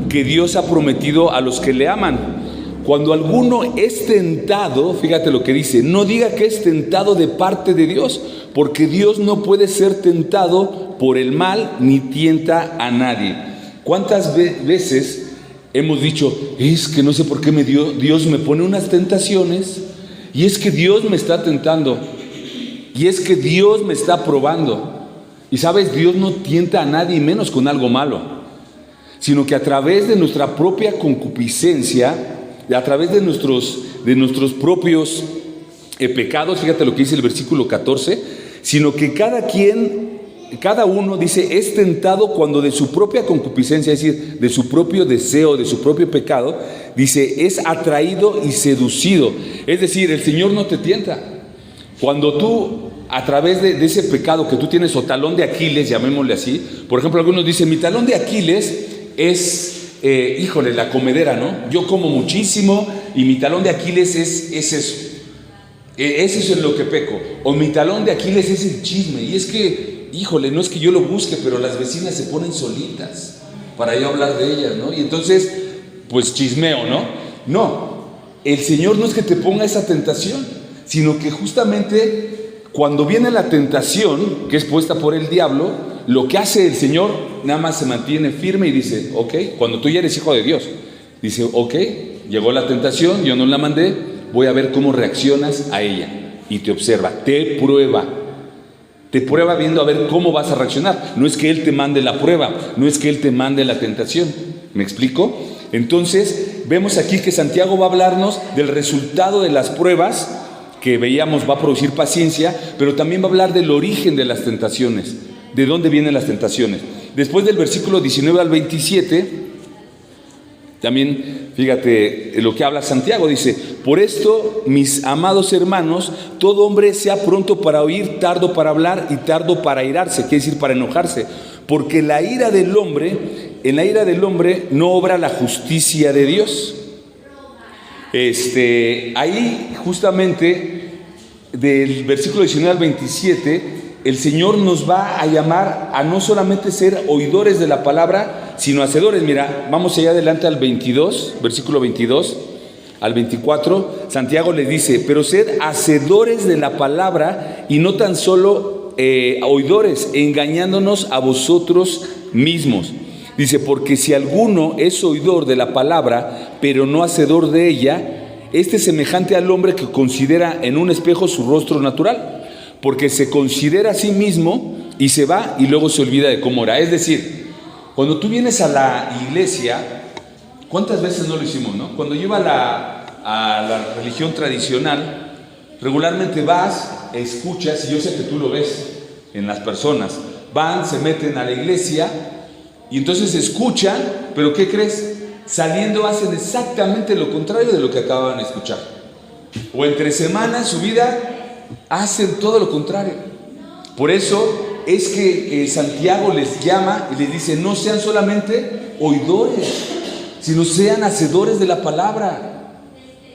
que Dios ha prometido a los que le aman. Cuando alguno es tentado, fíjate lo que dice, no diga que es tentado de parte de Dios, porque Dios no puede ser tentado por el mal ni tienta a nadie. ¿Cuántas veces hemos dicho, es que no sé por qué Dios me pone unas tentaciones, y es que Dios me está tentando, y es que Dios me está probando? Y sabes, Dios no tienta a nadie, menos con algo malo, sino que a través de nuestra propia concupiscencia, a través de nuestros propios pecados, fíjate lo que dice el versículo 14, sino que cada uno, dice, es tentado cuando de su propia concupiscencia, es decir, de su propio deseo, de su propio pecado, dice, es atraído y seducido. Es decir, el Señor no te tienta. Cuando tú, a través de ese pecado que tú tienes, o talón de Aquiles, llamémosle así, por ejemplo, algunos dicen, mi talón de Aquiles es, la comedera, ¿no? Yo como muchísimo y mi talón de Aquiles es eso. Eso es en lo que peco. O mi talón de Aquiles es el chisme. Y es que, no es que yo lo busque, pero las vecinas se ponen solitas para yo hablar de ellas, ¿no? Y entonces, pues chismeo, ¿no? No, el Señor no es que te ponga esa tentación, sino que justamente cuando viene la tentación, que es puesta por el diablo, lo que hace el Señor nada más se mantiene firme y dice, ok, cuando tú ya eres hijo de Dios, dice, ok, llegó la tentación, yo no la mandé, voy a ver cómo reaccionas a ella. Y te observa, te prueba viendo a ver cómo vas a reaccionar. No es que Él te mande la prueba, no es que Él te mande la tentación. ¿Me explico? Entonces, vemos aquí que Santiago va a hablarnos del resultado de las pruebas, que veíamos va a producir paciencia, pero también va a hablar del origen de las tentaciones, de dónde vienen las tentaciones. Después del versículo 19 al 27, También, fíjate lo que habla Santiago, dice: por esto, mis amados hermanos, todo hombre sea pronto para oír, tardo para hablar y tardo para airarse, quiere decir para enojarse, porque en la ira del hombre no obra la justicia de Dios. Ahí justamente del versículo 19 al 27, el Señor nos va a llamar a no solamente ser oidores de la palabra, sino hacedores. Mira, vamos allá adelante al 22, versículo 22 al 24. Santiago le dice: pero sed hacedores de la palabra y no tan solo oidores, engañándonos a vosotros mismos. Dice: porque si alguno es oidor de la palabra, pero no hacedor de ella, este es semejante al hombre que considera en un espejo su rostro natural, porque se considera a sí mismo y se va y luego se olvida de cómo era. Es decir, cuando tú vienes a la iglesia, ¿cuántas veces no lo hicimos, no? Cuando lleva a la religión tradicional, regularmente vas, escuchas, y yo sé que tú lo ves en las personas, van, se meten a la iglesia y entonces escuchan, pero ¿qué crees? Saliendo hacen exactamente lo contrario de lo que acababan de escuchar. O entre semanas su vida hacen todo lo contrario. Por eso es que Santiago les llama y les dice: no sean solamente oidores, sino sean hacedores de la palabra.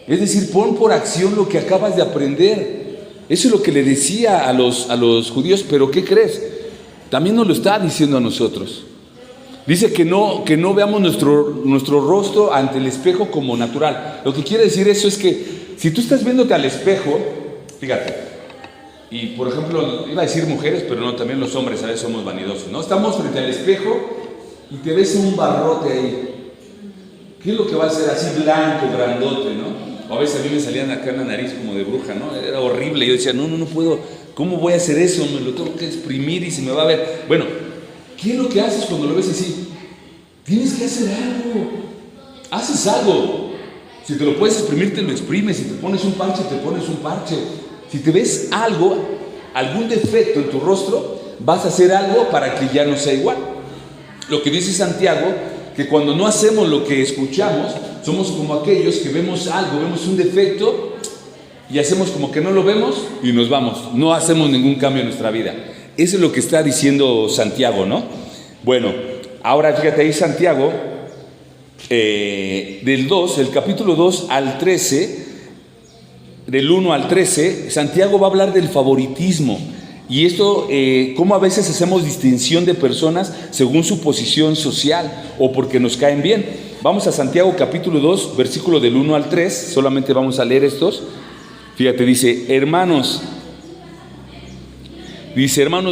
Es decir, pon por acción lo que acabas de aprender. Eso es lo que le decía a los judíos. Pero ¿qué crees? También nos lo está diciendo a nosotros. Dice que no veamos nuestro rostro ante el espejo como natural. Lo que quiere decir eso es que si tú estás viéndote al espejo, fíjate, y por ejemplo, iba a decir mujeres, pero no, también los hombres a veces somos vanidosos, ¿no? Estamos frente al espejo y te ves un barrote ahí. ¿Qué es lo que va a ser? Así blanco, grandote, ¿no? O a veces a mí me salían acá en la nariz como de bruja, ¿no? Era horrible. Yo decía: no puedo, ¿cómo voy a hacer eso? Me lo tengo que exprimir y se me va a ver. Bueno, ¿qué es lo que haces cuando lo ves así? Tienes que hacer algo. Haces algo. Si te lo puedes exprimir, te lo exprimes. Si te pones un parche, te pones un parche. Si te ves algo, algún defecto en tu rostro, vas a hacer algo para que ya no sea igual. Lo que dice Santiago, que cuando no hacemos lo que escuchamos, somos como aquellos que vemos algo, vemos un defecto y hacemos como que no lo vemos y nos vamos. No hacemos ningún cambio en nuestra vida. Eso es lo que está diciendo Santiago, ¿no? Bueno, ahora fíjate ahí Santiago, del capítulo 2 al 13, del 1 al 13, Santiago va a hablar del favoritismo. Y esto, cómo a veces hacemos distinción de personas según su posición social o porque nos caen bien. Vamos a Santiago capítulo 2, versículo del 1 al 3, solamente vamos a leer estos. Fíjate, dice: hermanos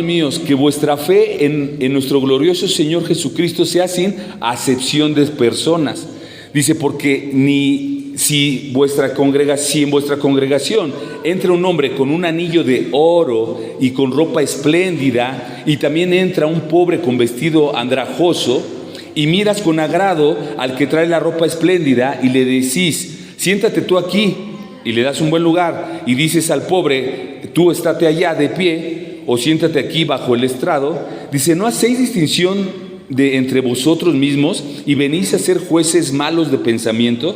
míos, que vuestra fe en nuestro glorioso Señor Jesucristo sea sin acepción de personas. Dice: porque si en vuestra congregación entra un hombre con un anillo de oro y con ropa espléndida, y también entra un pobre con vestido andrajoso, y miras con agrado al que trae la ropa espléndida y le decís: siéntate tú aquí, y le das un buen lugar, y dices al pobre: tú estate allá de pie, o siéntate aquí bajo el estrado, dice: ¿no hacéis distinción entre vosotros mismos y venís a ser jueces malos de pensamiento?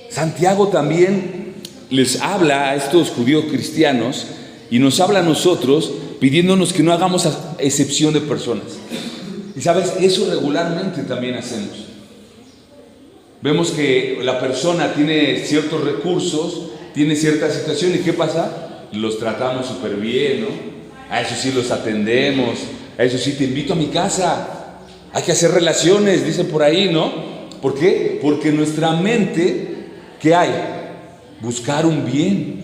Santiago también les habla a estos judíos cristianos y nos habla a nosotros pidiéndonos que no hagamos excepción de personas. Y sabes, eso regularmente también hacemos. Vemos que la persona tiene ciertos recursos, tiene cierta situación, ¿y qué pasa? Los tratamos súper bien, ¿no? A eso sí los atendemos, a eso sí te invito a mi casa. Hay que hacer relaciones, dicen por ahí, ¿no? ¿Por qué? Porque nuestra mente, ¿qué hay? Buscar un bien.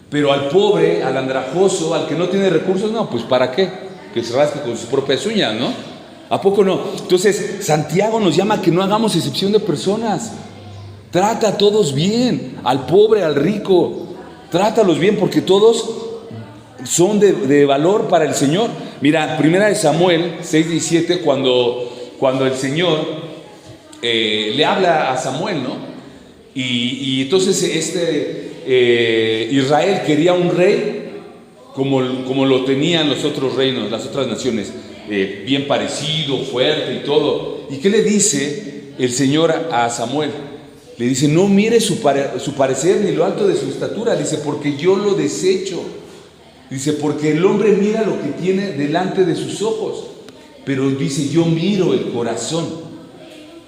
Pero al pobre, al andrajoso, al que no tiene recursos, no, pues ¿para qué? Que se rasque con sus propias uñas, ¿no? ¿A poco no? Entonces, Santiago nos llama a que no hagamos excepción de personas. Trata a todos bien, al pobre, al rico. Trátalos bien porque todos son de valor para el Señor. Mira, primera de Samuel 6:17, cuando el Señor le habla a Samuel, ¿no? Y entonces Israel quería un rey como lo tenían los otros reinos, las otras naciones, bien parecido, fuerte y todo. ¿Y qué le dice el Señor a Samuel. Le dice, no mire su parecer ni lo alto de su estatura. Dice, porque yo lo desecho. Dice, porque el hombre mira lo que tiene delante de sus ojos. Pero dice, yo miro el corazón.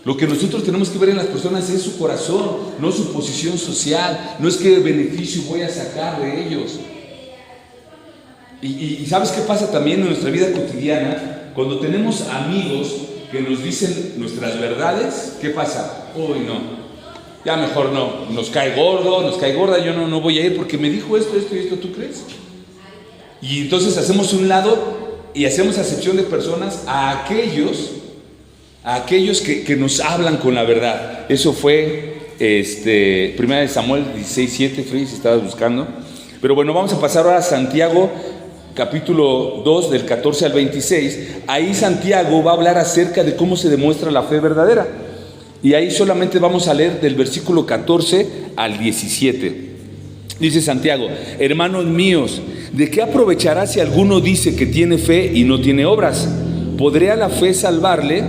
Lo que nosotros tenemos que ver en las personas es su corazón, no su posición social. No es qué beneficio voy a sacar de ellos. Y ¿sabes qué pasa también en nuestra vida cotidiana? Cuando tenemos amigos que nos dicen nuestras verdades, ¿qué pasa? Uy, no. Ya mejor no, nos cae gordo, nos cae gorda, yo no voy a ir porque me dijo esto y esto, ¿tú crees? Y entonces hacemos un lado y hacemos acepción de personas a aquellos que nos hablan con la verdad. Eso fue 1 Samuel 16:7, Freddy, si estabas buscando. Pero bueno, vamos a pasar ahora a Santiago, capítulo 2, del 14 al 26. Ahí Santiago va a hablar acerca de cómo se demuestra la fe verdadera. Y ahí solamente vamos a leer del versículo 14 al 17. Dice Santiago, hermanos míos, ¿de qué aprovechará si alguno dice que tiene fe y no tiene obras? ¿Podrá la fe salvarle?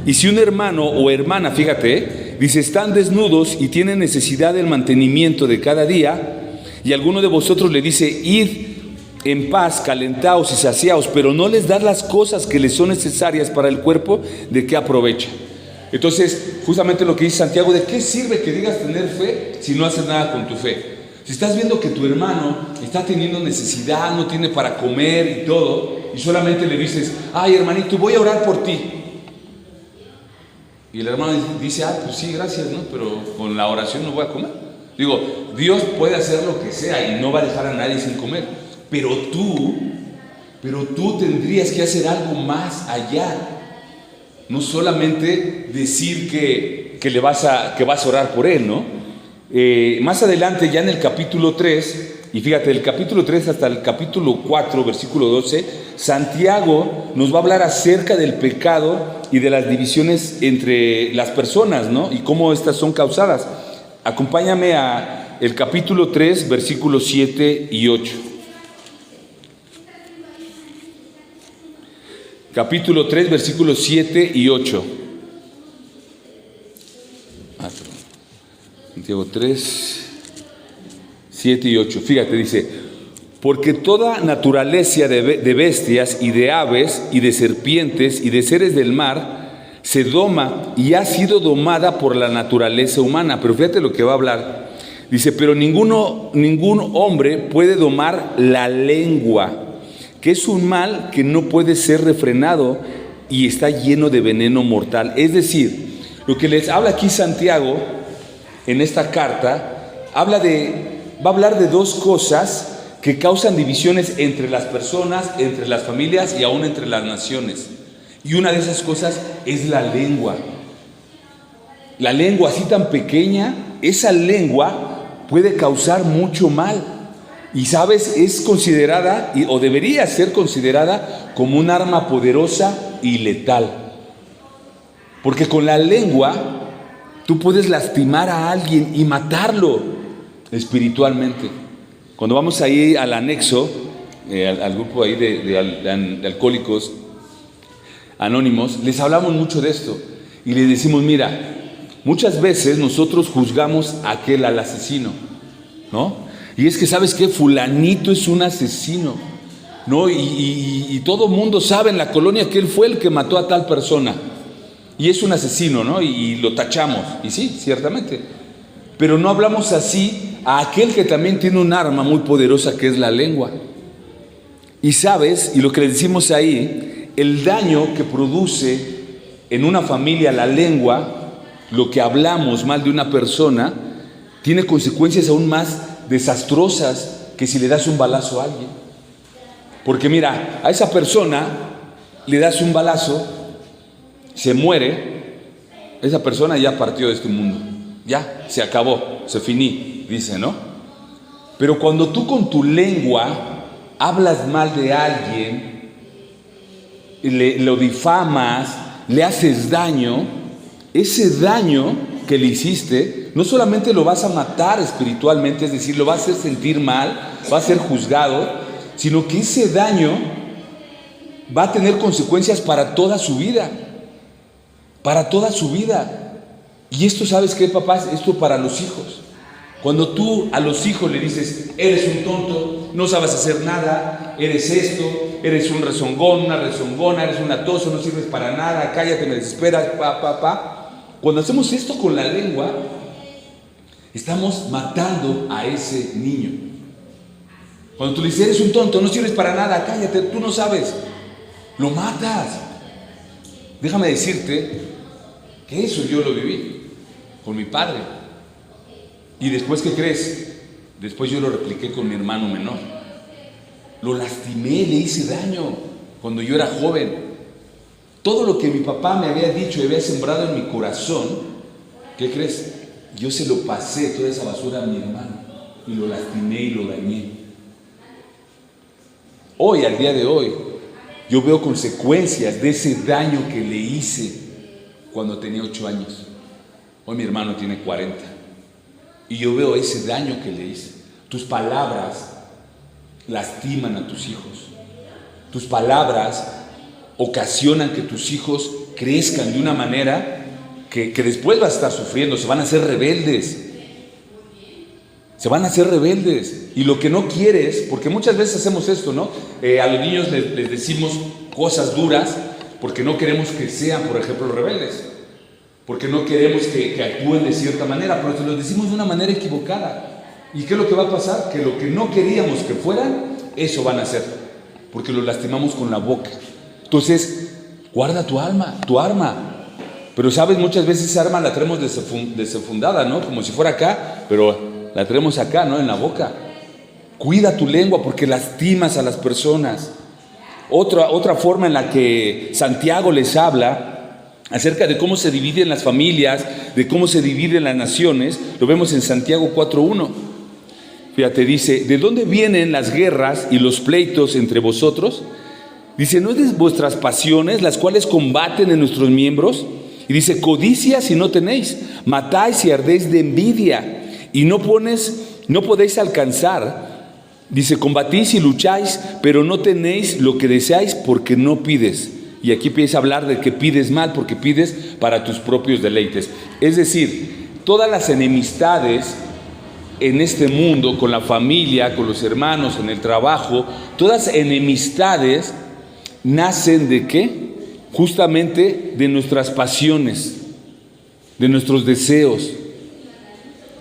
Y si un hermano o hermana, fíjate, dice, están desnudos y tienen necesidad del mantenimiento de cada día, y alguno de vosotros le dice, id en paz, calentaos y saciaos, pero no les da las cosas que les son necesarias para el cuerpo, ¿de qué aprovecha? Entonces, justamente lo que dice Santiago, ¿de qué sirve que digas tener fe si no haces nada con tu fe? Si estás viendo que tu hermano está teniendo necesidad, no tiene para comer y todo, y solamente le dices, ay hermanito, voy a orar por ti. Y el hermano dice, pues sí, gracias, ¿no? Pero con la oración no voy a comer. Digo, Dios puede hacer lo que sea y no va a dejar a nadie sin comer. Pero tú tendrías que hacer algo más allá. No solamente decir que vas a orar por él, ¿no? Más adelante, ya en el capítulo 3, y fíjate, del capítulo 3 hasta el capítulo 4, versículo 12, Santiago nos va a hablar acerca del pecado y de las divisiones entre las personas, ¿no? Y cómo estas son causadas. Acompáñame a el capítulo 3, versículos 7 y 8. Capítulo 3, versículos 7 y 8. Santiago 3, 7 y 8. Fíjate, dice, porque toda naturaleza de bestias y de aves y de serpientes y de seres del mar se doma y ha sido domada por la naturaleza humana. Pero fíjate lo que va a hablar. Dice, pero ningún hombre puede domar la lengua, que es un mal que no puede ser refrenado y está lleno de veneno mortal. Es decir, lo que les habla aquí Santiago en esta carta, va a hablar de dos cosas que causan divisiones entre las personas, entre las familias y aún entre las naciones. Y una de esas cosas es la lengua. La lengua así tan pequeña, esa lengua puede causar mucho mal. Y sabes, es considerada, o debería ser considerada, como un arma poderosa y letal. Porque con la lengua tú puedes lastimar a alguien y matarlo espiritualmente. Cuando vamos ahí al anexo, al grupo ahí de alcohólicos anónimos, les hablamos mucho de esto. Y les decimos, mira, muchas veces nosotros juzgamos al asesino, ¿no? Y es que, ¿sabes qué? Fulanito es un asesino, ¿no? Y todo mundo sabe en la colonia que él fue el que mató a tal persona. Y es un asesino, ¿no? Y lo tachamos. Y sí, ciertamente. Pero no hablamos así a aquel que también tiene un arma muy poderosa que es la lengua. Y sabes, y lo que le decimos ahí, el daño que produce en una familia la lengua, lo que hablamos mal de una persona, tiene consecuencias aún más desastrosas que si le das un balazo a alguien. Porque mira, a esa persona le das un balazo, se muere, esa persona ya partió de este mundo, ya se acabó, se finí, dice, ¿no? Pero cuando tú con tu lengua hablas mal de alguien, lo difamas, le haces daño, ese daño que le hiciste, no solamente lo vas a matar espiritualmente, es decir, lo vas a hacer sentir mal, va a ser juzgado, sino que ese daño va a tener consecuencias para toda su vida, para toda su vida. Y esto, ¿sabes qué, papás? Esto para los hijos. Cuando tú a los hijos le dices, eres un tonto, no sabes hacer nada, eres esto, eres un rezongón, una rezongona, eres un atoso, no sirves para nada, cállate, me desesperas, Cuando hacemos esto con la lengua, estamos matando a ese niño. Cuando tú le dices, eres un tonto, no sirves para nada, cállate, tú no sabes, lo matas. Déjame decirte que eso yo lo viví con mi padre. Y después, ¿qué crees? Después yo lo repliqué con mi hermano menor. Lo lastimé, le hice daño cuando yo era joven. Todo lo que mi papá me había dicho y había sembrado en mi corazón, ¿qué crees? Yo se lo pasé, toda esa basura, a mi hermano. Y lo lastimé y lo dañé. Hoy, al día de hoy, yo veo consecuencias de ese daño que le hice cuando tenía 8 años. Hoy mi hermano tiene 40. Y yo veo ese daño que le hice. Tus palabras lastiman a tus hijos. Tus palabras ocasionan que tus hijos crezcan de una manera que después vas a estar sufriendo. Se van a hacer rebeldes. Se van a hacer rebeldes. Y lo que no quieres, porque muchas veces hacemos esto, ¿no? A los niños les decimos cosas duras porque no queremos que sean, por ejemplo, rebeldes. Porque no queremos que actúen de cierta manera, pero se los decimos de una manera equivocada. ¿Y qué es lo que va a pasar? Que lo que no queríamos que fueran, eso van a hacer, porque los lastimamos con la boca. Entonces, guarda tu arma. Pero sabes, muchas veces esa arma la traemos desenfundada, ¿no? Como si fuera acá, pero la traemos acá, ¿no? En la boca. Cuida tu lengua porque lastimas a las personas. Otra forma en la que Santiago les habla acerca de cómo se dividen las familias, de cómo se dividen las naciones, lo vemos en Santiago 4:1. Fíjate, dice, ¿de dónde vienen las guerras y los pleitos entre vosotros? Dice, ¿no es de vuestras pasiones las cuales combaten en nuestros miembros? Y dice, codicia si no tenéis, matáis y ardéis de envidia, y no podéis alcanzar. Dice, combatís y lucháis, pero no tenéis lo que deseáis porque no pides. Y aquí empieza a hablar de que pides mal porque pides para tus propios deleites. Es decir, todas las enemistades en este mundo, con la familia, con los hermanos, en el trabajo, todas enemistades nacen ¿de qué? Justamente de nuestras pasiones, de nuestros deseos.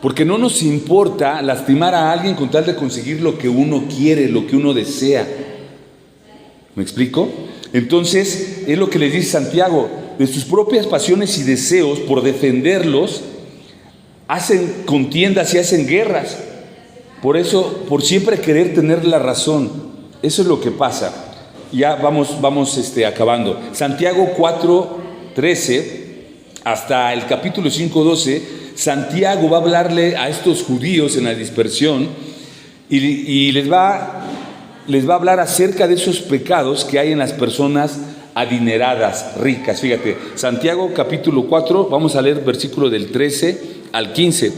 Porque no nos importa lastimar a alguien con tal de conseguir lo que uno quiere, lo que uno desea. ¿Me explico? Entonces, es lo que les dice Santiago, de sus propias pasiones y deseos, por defenderlos, hacen contiendas y hacen guerras. Por eso, por siempre querer tener la razón. Eso es lo que pasa. Ya vamos acabando. Santiago 4:13 hasta el capítulo 5:12, Santiago va a hablarle a estos judíos en la dispersión y les va a hablar acerca de esos pecados que hay en las personas adineradas, ricas. Fíjate, Santiago capítulo 4, vamos a leer versículo del 13 al 15.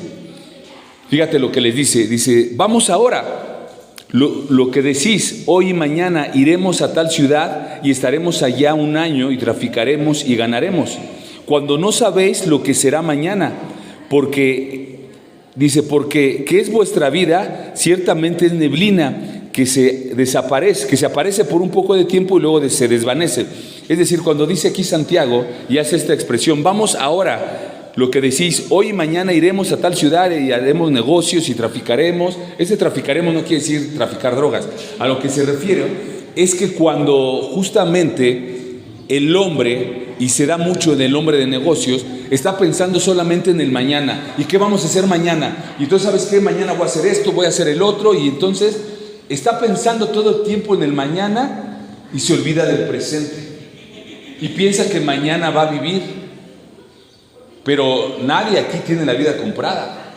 Fíjate lo que les dice. Dice, vamos ahora, lo que decís, hoy y mañana iremos a tal ciudad y estaremos allá 1 año y traficaremos y ganaremos, cuando no sabéis lo que será mañana, porque ¿qué es vuestra vida? Ciertamente es neblina que se aparece por un poco de tiempo y luego se desvanece. Es decir, cuando dice aquí Santiago y hace esta expresión, vamos ahora, lo que decís, hoy y mañana iremos a tal ciudad y haremos negocios y traficaremos. Ese traficaremos no quiere decir traficar drogas. A lo que se refiere es que cuando justamente el hombre, y se da mucho en el hombre de negocios, está pensando solamente en el mañana. ¿Y qué vamos a hacer mañana? Y entonces, ¿sabes qué? Mañana voy a hacer esto, voy a hacer el otro, y entonces está pensando todo el tiempo en el mañana y se olvida del presente. Y piensa que mañana va a vivir. Pero nadie aquí tiene la vida comprada.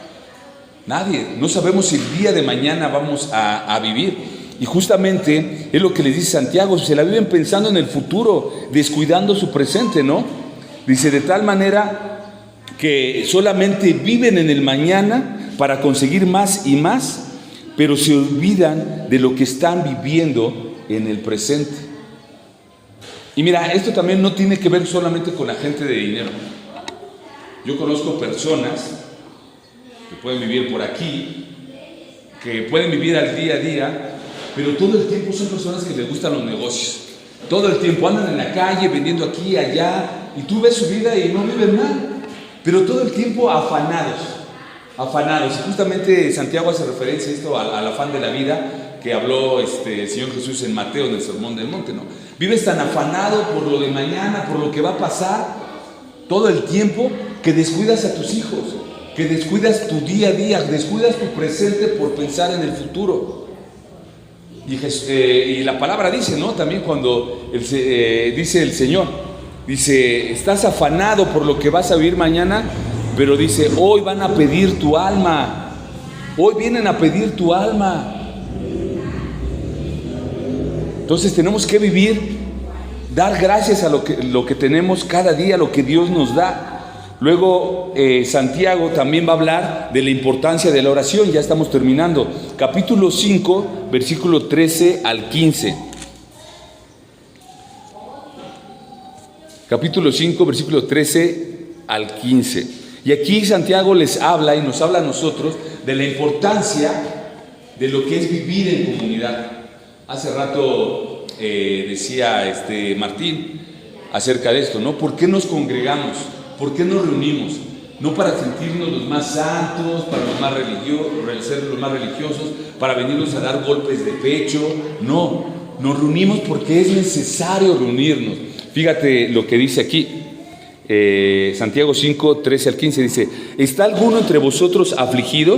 Nadie. No sabemos si el día de mañana vamos a vivir. Y justamente es lo que les dice Santiago. Se la viven pensando en el futuro, descuidando su presente, ¿no? Dice, de tal manera que solamente viven en el mañana para conseguir más y más, pero se olvidan de lo que están viviendo en el presente. Y mira, esto también no tiene que ver solamente con la gente de dinero. Yo conozco personas que pueden vivir por aquí, que pueden vivir al día a día, pero todo el tiempo son personas que les gustan los negocios. Todo el tiempo andan en la calle vendiendo aquí y allá, y tú ves su vida y no viven mal, pero todo el tiempo afanados. Y justamente Santiago hace referencia a esto, al afán de la vida que habló el Señor Jesús en Mateo, en el Sermón del Monte, ¿no? Vives tan afanado por lo de mañana, por lo que va a pasar todo el tiempo, que descuidas a tus hijos, que descuidas tu día a día, descuidas tu presente por pensar en el futuro. Y la palabra dice, ¿no? También cuando dice el Señor, dice, estás afanado por lo que vas a vivir mañana, pero dice, hoy van a pedir tu alma, hoy vienen a pedir tu alma. Entonces tenemos que vivir, dar gracias a lo que tenemos cada día, lo que Dios nos da. Luego Santiago también va a hablar de la importancia de la oración. Ya estamos terminando. Capítulo 5, versículo 13 al 15. Capítulo 5, versículo 13 al 15. Y aquí Santiago les habla y nos habla a nosotros de la importancia de lo que es vivir en comunidad. Hace rato decía Martín acerca de esto, ¿no? ¿Por qué nos congregamos? ¿Por qué nos reunimos? No para sentirnos los más santos, para ser los más religiosos, para venirnos a dar golpes de pecho. No, nos reunimos porque es necesario reunirnos. Fíjate lo que dice aquí, Santiago 5, 13 al 15, dice, ¿está alguno entre vosotros afligido?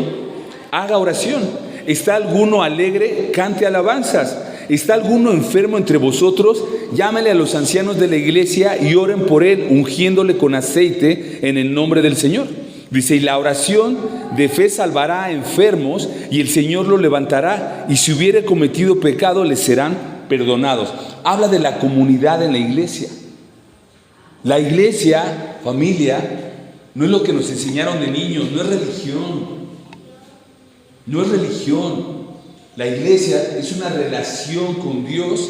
Haga oración. ¿Está alguno alegre? Cante alabanzas. ¿Está alguno enfermo entre vosotros? Llámale a los ancianos de la iglesia y oren por él, ungiéndole con aceite en el nombre del Señor. Dice, y la oración de fe salvará a enfermos, y el Señor lo levantará, y si hubiere cometido pecado, les serán perdonados. Habla de la comunidad en la iglesia. La iglesia, familia, no es lo que nos enseñaron de niños, no es religión. No es religión. La iglesia es una relación con Dios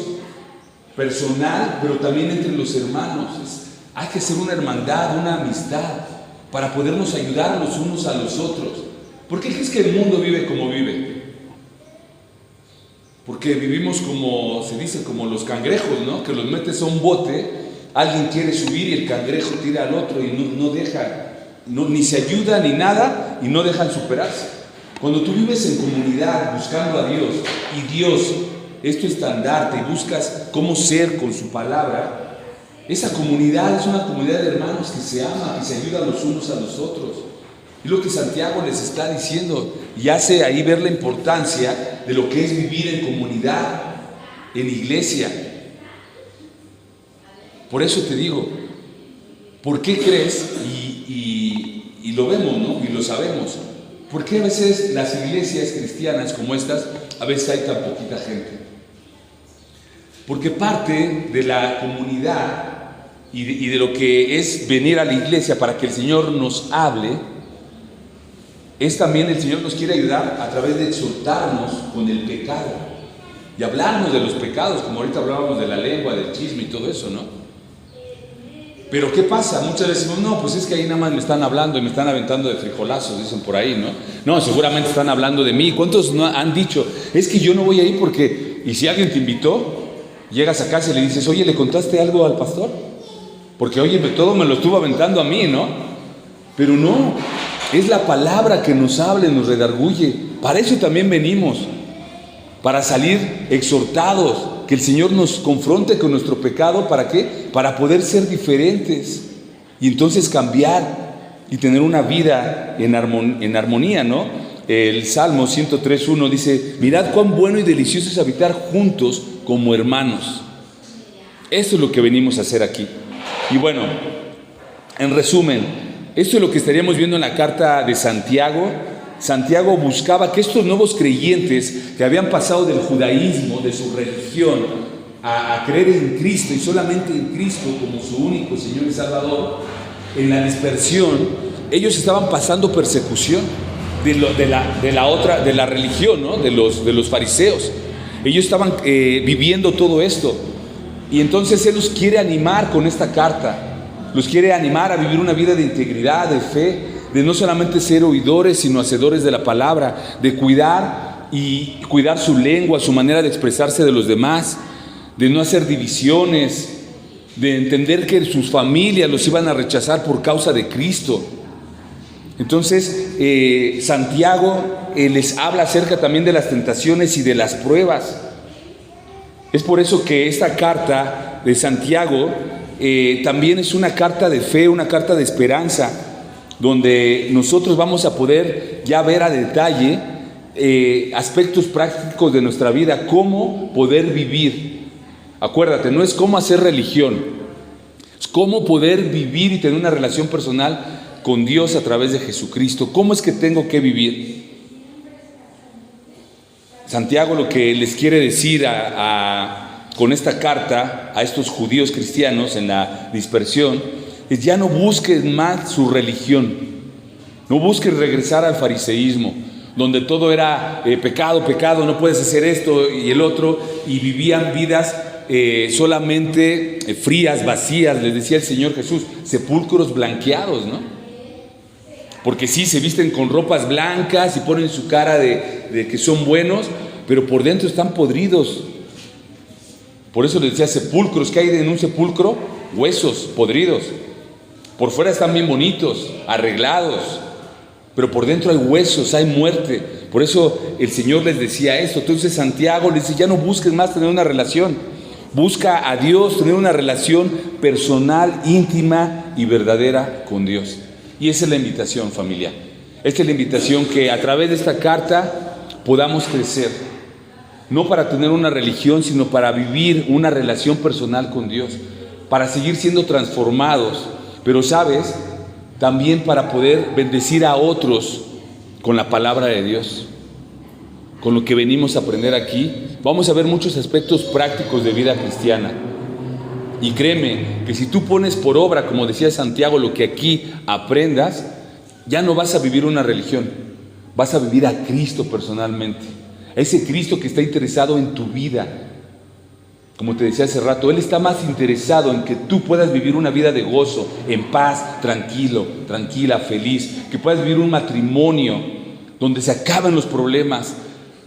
personal, pero también entre los hermanos. Hay que hacer una hermandad, una amistad, para podernos ayudar los unos a los otros. ¿Por qué crees que el mundo vive como vive? Porque vivimos como, se dice, como los cangrejos, ¿no? Que los metes a un bote, alguien quiere subir y el cangrejo tira al otro y no deja, ni se ayuda ni nada, y no dejan superarse. Cuando tú vives en comunidad buscando a Dios, y Dios es tu estandarte y buscas cómo ser con su palabra, esa comunidad es una comunidad de hermanos que se ama, que se ayudan los unos a los otros. Es lo que Santiago les está diciendo, y hace ahí ver la importancia de lo que es vivir en comunidad, en iglesia. Por eso te digo, ¿por qué crees? Y lo vemos, ¿no? Y lo sabemos. ¿Por qué a veces las iglesias cristianas como estas, a veces hay tan poquita gente? Porque parte de la comunidad y de lo que es venir a la iglesia para que el Señor nos hable, es también el Señor nos quiere ayudar a través de exhortarnos con el pecado y hablarnos de los pecados, como ahorita hablábamos de la lengua, del chisme y todo eso, ¿no? Pero ¿qué pasa? Muchas veces decimos, no, pues es que ahí nada más me están hablando y me están aventando de frijolazos, dicen por ahí, ¿no? No, seguramente están hablando de mí. ¿Cuántos no han dicho, es que yo no voy a ir porque, y si alguien te invitó, llegas a casa y le dices, oye, ¿le contaste algo al pastor? Porque, oye, todo me lo estuvo aventando a mí, ¿no? Pero no, es la palabra que nos habla y nos redarguye. Para eso también venimos, para salir exhortados, que el Señor nos confronte con nuestro pecado. ¿Para qué? Para poder ser diferentes y entonces cambiar y tener una vida en armonía, ¿no? El Salmo 103:1 dice, mirad cuán bueno y delicioso es habitar juntos como hermanos. Esto es lo que venimos a hacer aquí. Y bueno, en resumen, esto es lo que estaríamos viendo en la carta de Santiago. Santiago buscaba que estos nuevos creyentes que habían pasado del judaísmo, de su religión, a creer en Cristo y solamente en Cristo como su único Señor y Salvador, en la dispersión, ellos estaban pasando persecución de la religión, ¿no? de los fariseos. Ellos estaban viviendo todo esto. Y entonces Él los quiere animar con esta carta. los quiere animar a vivir una vida de integridad, de fe, de no solamente ser oidores, sino hacedores de la palabra, de cuidar su lengua, su manera de expresarse de los demás, de no hacer divisiones, de entender que sus familias los iban a rechazar por causa de Cristo. Entonces, Santiago les habla acerca también de las tentaciones y de las pruebas. Es por eso que esta carta de Santiago también es una carta de fe, una carta de esperanza, donde nosotros vamos a poder ya ver a detalle aspectos prácticos de nuestra vida, cómo poder vivir. Acuérdate, no es cómo hacer religión, es cómo poder vivir y tener una relación personal con Dios a través de Jesucristo. ¿Cómo es que tengo que vivir? Santiago lo que les quiere decir con esta carta a estos judíos cristianos en la dispersión es: ya no busques más su religión, no busques regresar al fariseísmo, donde todo era pecado, no puedes hacer esto y el otro, y vivían vidas solamente frías, vacías. Les decía el Señor Jesús, sepulcros blanqueados, ¿no? Porque sí, se visten con ropas blancas y ponen su cara de que son buenos, pero por dentro están podridos. Por eso les decía sepulcros. ¿Qué hay en un sepulcro? Huesos podridos. Por fuera están bien bonitos, arreglados, pero por dentro hay huesos, hay muerte. Por eso el Señor les decía esto. Entonces Santiago les dice: ya no busques más tener una relación. Busca a Dios, tener una relación personal, íntima y verdadera con Dios. Y esa es la invitación, familia. Esta es la invitación, que a través de esta carta podamos crecer. No para tener una religión, sino para vivir una relación personal con Dios. Para seguir siendo transformados. Pero, ¿sabes? También para poder bendecir a otros con la palabra de Dios. Con lo que venimos a aprender aquí, vamos a ver muchos aspectos prácticos de vida cristiana. Y créeme que si tú pones por obra, como decía Santiago, lo que aquí aprendas, ya no vas a vivir una religión, vas a vivir a Cristo personalmente. A ese Cristo que está interesado en tu vida. Como te decía hace rato, Él está más interesado en que tú puedas vivir una vida de gozo, en paz, tranquilo, tranquila, feliz. Que puedas vivir un matrimonio donde se acaben los problemas.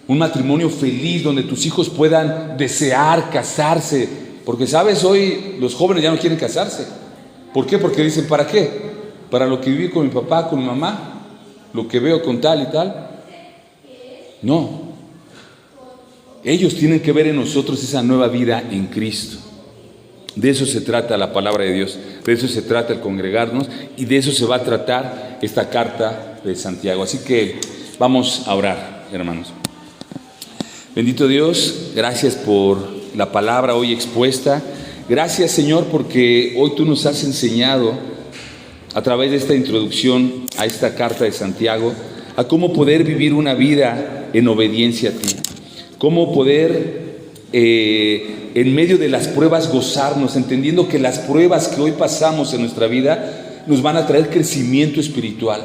Un matrimonio feliz donde tus hijos puedan desear casarse. Porque, ¿sabes? Hoy los jóvenes ya no quieren casarse. ¿Por qué? Porque dicen: ¿para qué? ¿Para lo que viví con mi papá, con mi mamá? ¿Lo que veo con tal y tal? No. Ellos tienen que ver en nosotros esa nueva vida en Cristo. De eso se trata la palabra de Dios. De eso se trata el congregarnos. Y de eso se va a tratar esta carta de Santiago. Así que vamos a orar, hermanos. Bendito Dios, gracias por la palabra hoy expuesta. Gracias, Señor, porque hoy tú nos has enseñado a través de esta introducción a esta carta de Santiago a cómo poder vivir una vida en obediencia a ti. Cómo poder en medio de las pruebas gozarnos, entendiendo que las pruebas que hoy pasamos en nuestra vida nos van a traer crecimiento espiritual.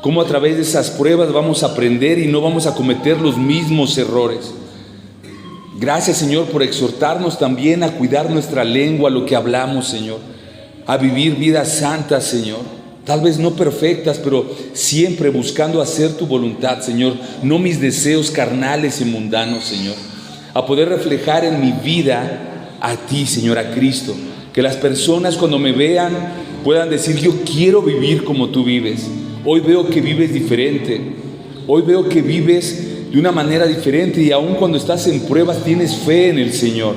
Cómo a través de esas pruebas vamos a aprender y no vamos a cometer los mismos errores. Gracias, Señor, por exhortarnos también a cuidar nuestra lengua, lo que hablamos, Señor. A vivir vidas santas, Señor. Tal vez no perfectas, pero siempre buscando hacer tu voluntad, Señor. No mis deseos carnales y mundanos, Señor. A poder reflejar en mi vida a ti, Señor, a Cristo. Que las personas cuando me vean puedan decir: yo quiero vivir como tú vives. Hoy veo que vives diferente. Hoy veo que vives de una manera diferente, y aun cuando estás en pruebas tienes fe en el Señor.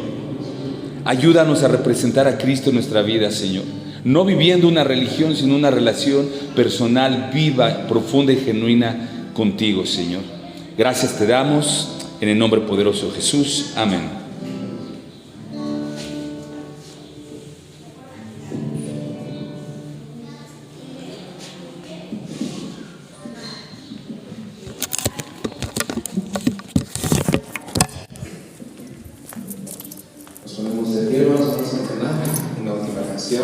Ayúdanos a representar a Cristo en nuestra vida, Señor. No viviendo una religión, sino una relación personal, viva, profunda y genuina contigo, Señor. Gracias te damos en el nombre poderoso de Jesús. Amén. Nos ponemos de pie, hermanos, vamos a entonar una última canción.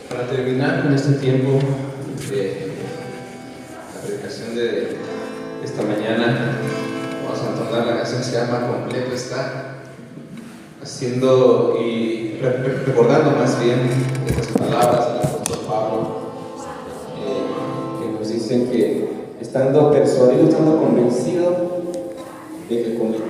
Para terminar con este tiempo de canción de esta mañana. Vamos a entonar la canción, se llama Completo está. Haciendo y recordando más bien estas palabras del apóstol Pablo, que nos dicen que estando persuadido, estando convencido de que con el